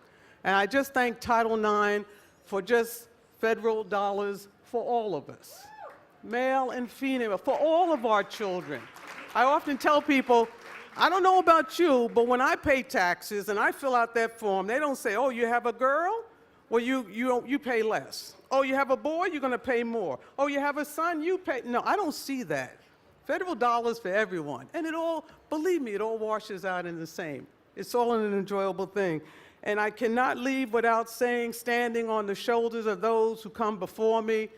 And I just thank Title IX for just federal dollars for all of us, male and female, for all of our children. I often tell people, I don't know about you, but when I pay taxes and I fill out that form, they don't say, oh, you have a girl? Well, you pay less. Oh, you have a boy? You're going to pay more. Oh, you have a son? You pay. No, I don't see that. Federal dollars for everyone. And it all, believe me, it all washes out in the same. It's all an enjoyable thing. And I cannot leave without saying, standing on the shoulders of those who come before me,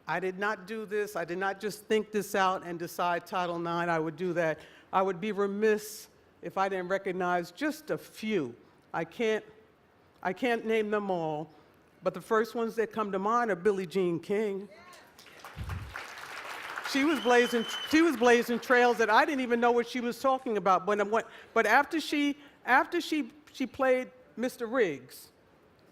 I did not do this. I did not just think this out and decide Title IX, I would do that. I would be remiss if I didn't recognize just a few. I can't name them all, but the first ones that come to mind are Billie Jean King. She was blazing trails that I didn't even know what she was talking about. But after she played Mr. Riggs,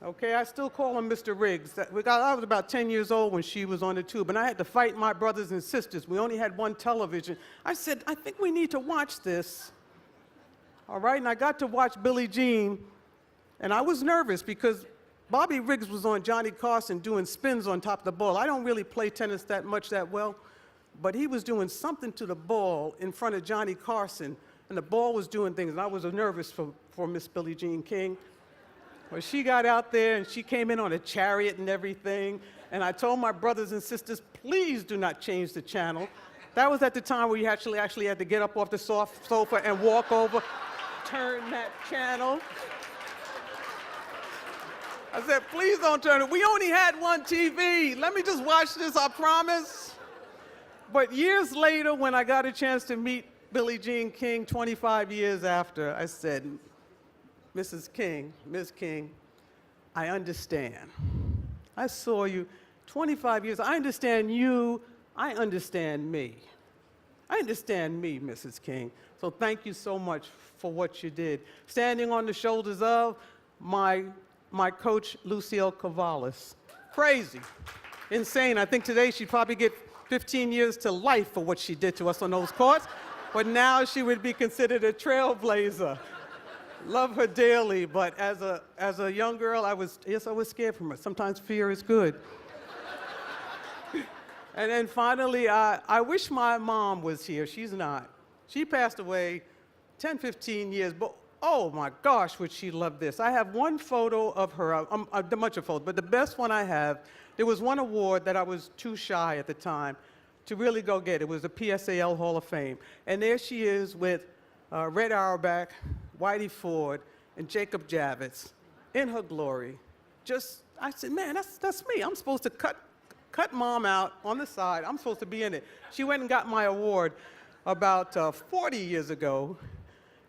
okay, I still call him Mr. Riggs. I was about 10 years old when she was on the tube, and I had to fight my brothers and sisters. We only had one television. I said, I think we need to watch this. All right, and I got to watch Billie Jean, and I was nervous because Bobby Riggs was on Johnny Carson doing spins on top of the ball. I don't really play tennis that well, but he was doing something to the ball in front of Johnny Carson, and the ball was doing things, and I was nervous for Miss Billie Jean King. Well, she got out there, and she came in on a chariot and everything, and I told my brothers and sisters, please do not change the channel. That was at the time where you actually had to get up off the sofa and walk over, turn that channel. I said, please don't turn it. We only had one TV. Let me just watch this, I promise. But years later, when I got a chance to meet Billie Jean King 25 years after, I said, Mrs. King, Ms. King, I understand. I saw you 25 years. I understand you. I understand me. I understand me, Mrs. King. So thank you so much for what you did. Standing on the shoulders of my coach, Lucille Cavalis. Crazy, insane. I think today she'd probably get 15 years to life for what she did to us on those courts, but now she would be considered a trailblazer. Love her dearly, but as a young girl, I was scared from her. Sometimes fear is good. And then finally, I wish my mom was here. She's not. She passed away 10, 15 years, but oh my gosh, would she love this. I have one photo of her, a bunch of photos, but the best one I have, there was one award that I was too shy at the time to really go get. It was the PSAL Hall of Fame. And there she is with Red Auerbach, Whitey Ford, and Jacob Javits in her glory. I said, man, that's me. I'm supposed to cut mom out on the side. I'm supposed to be in it. She went and got my award about 40 years ago,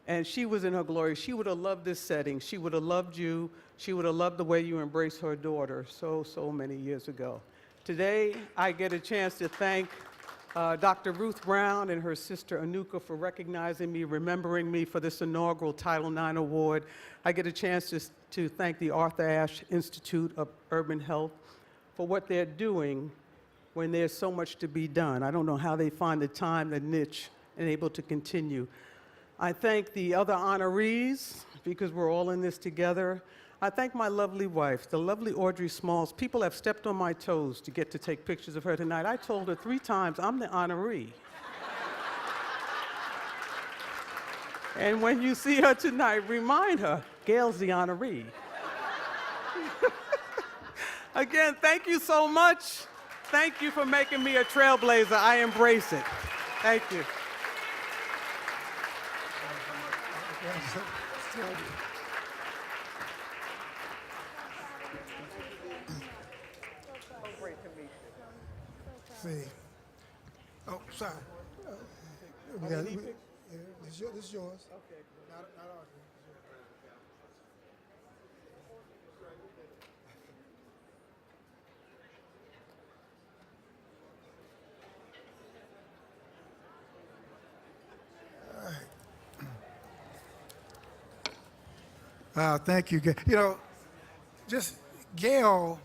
and she was in her glory. She would have loved this setting. She would have loved you. She would have loved the way you embraced her daughter so many years ago. Today, I get a chance to thank Dr. Ruth Brown and her sister Anuka for recognizing me, remembering me for this inaugural Title IX award. I get a chance to thank the Arthur Ashe Institute of Urban Health for what they're doing when there's so much to be done. I don't know how they find the time, the niche, and able to continue. I thank the other honorees because we're all in this together. I thank my lovely wife, the lovely Audrey Smalls. People have stepped on my toes to get to take pictures of her tonight. I told her 3 times, I'm the honoree. And when you see her tonight, remind her, Gail's the honoree. Again, thank you so much. Thank you for making me a trailblazer. I embrace it. Thank you. See. Oh, sorry. This is yours. Okay. Not ours. Thank you. You know, just Gail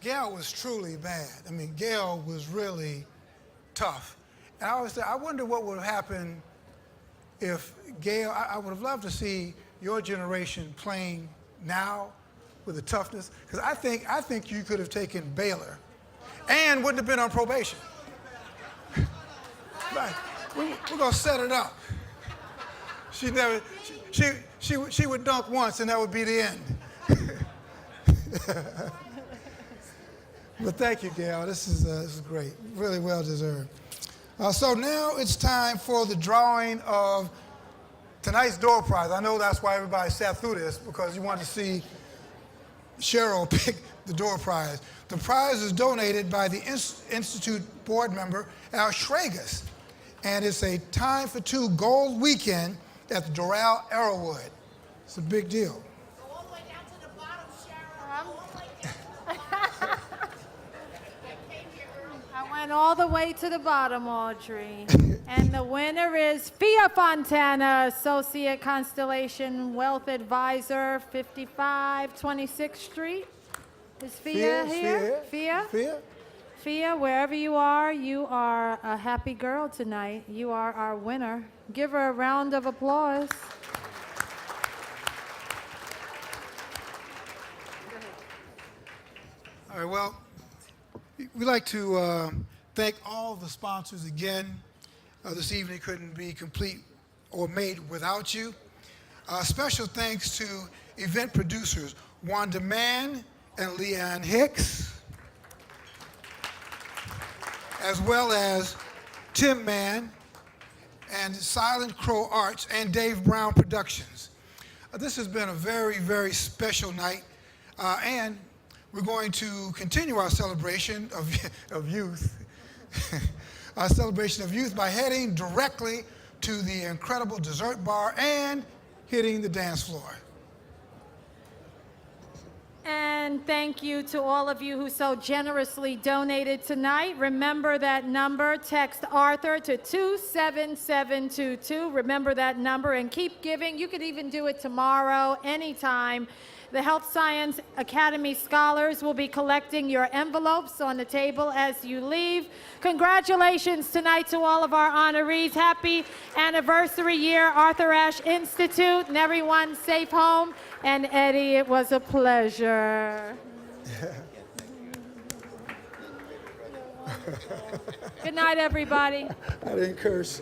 was truly bad. I mean, Gail was really tough. And I always say, I wonder what would have happened if Gail, I would have loved to see your generation playing now with the toughness, because I think you could have taken Baylor and wouldn't have been on probation. Right. We're going to set it up. She would dunk once and that would be the end. But thank you, Gail. This is great. Really well deserved. So now it's time for the drawing of tonight's door prize. I know that's why everybody sat through this, because you wanted to see Cheryl pick the door prize. The prize is donated by the Institute board member, Al Schragus, and it's a Time for Two Gold Weekend at the Doral Arrowwood. It's a big deal. All the way down to the bottom, Cheryl. I went all the way to the bottom, Audrey. And the winner is Fia Fontana, Associate Constellation Wealth Advisor, 55 26th Street. Is Fia here? Fia? Fia, wherever you are a happy girl tonight. You are our winner. Give her a round of applause. All right, well, we'd like to thank all the sponsors again. This evening couldn't be complete or made without you. Special thanks to event producers Wanda Mann and Leanne Hicks, as well as Tim Mann and Silent Crow Arts and Dave Brown Productions. This has been a very, very special night, and we're going to continue our celebration of youth, our celebration of youth by heading directly to the incredible dessert bar and hitting the dance floor. And thank you to all of you who so generously donated tonight. Remember that number. Text Arthur to 27722. Remember that number and keep giving. You could even do it tomorrow, anytime. The Health Science Academy scholars will be collecting your envelopes on the table as you leave. Congratulations tonight to all of our honorees. Happy anniversary year, Arthur Ashe Institute, and everyone safe home. And Eddie, it was a pleasure. Yeah. Good night, everybody. I didn't curse.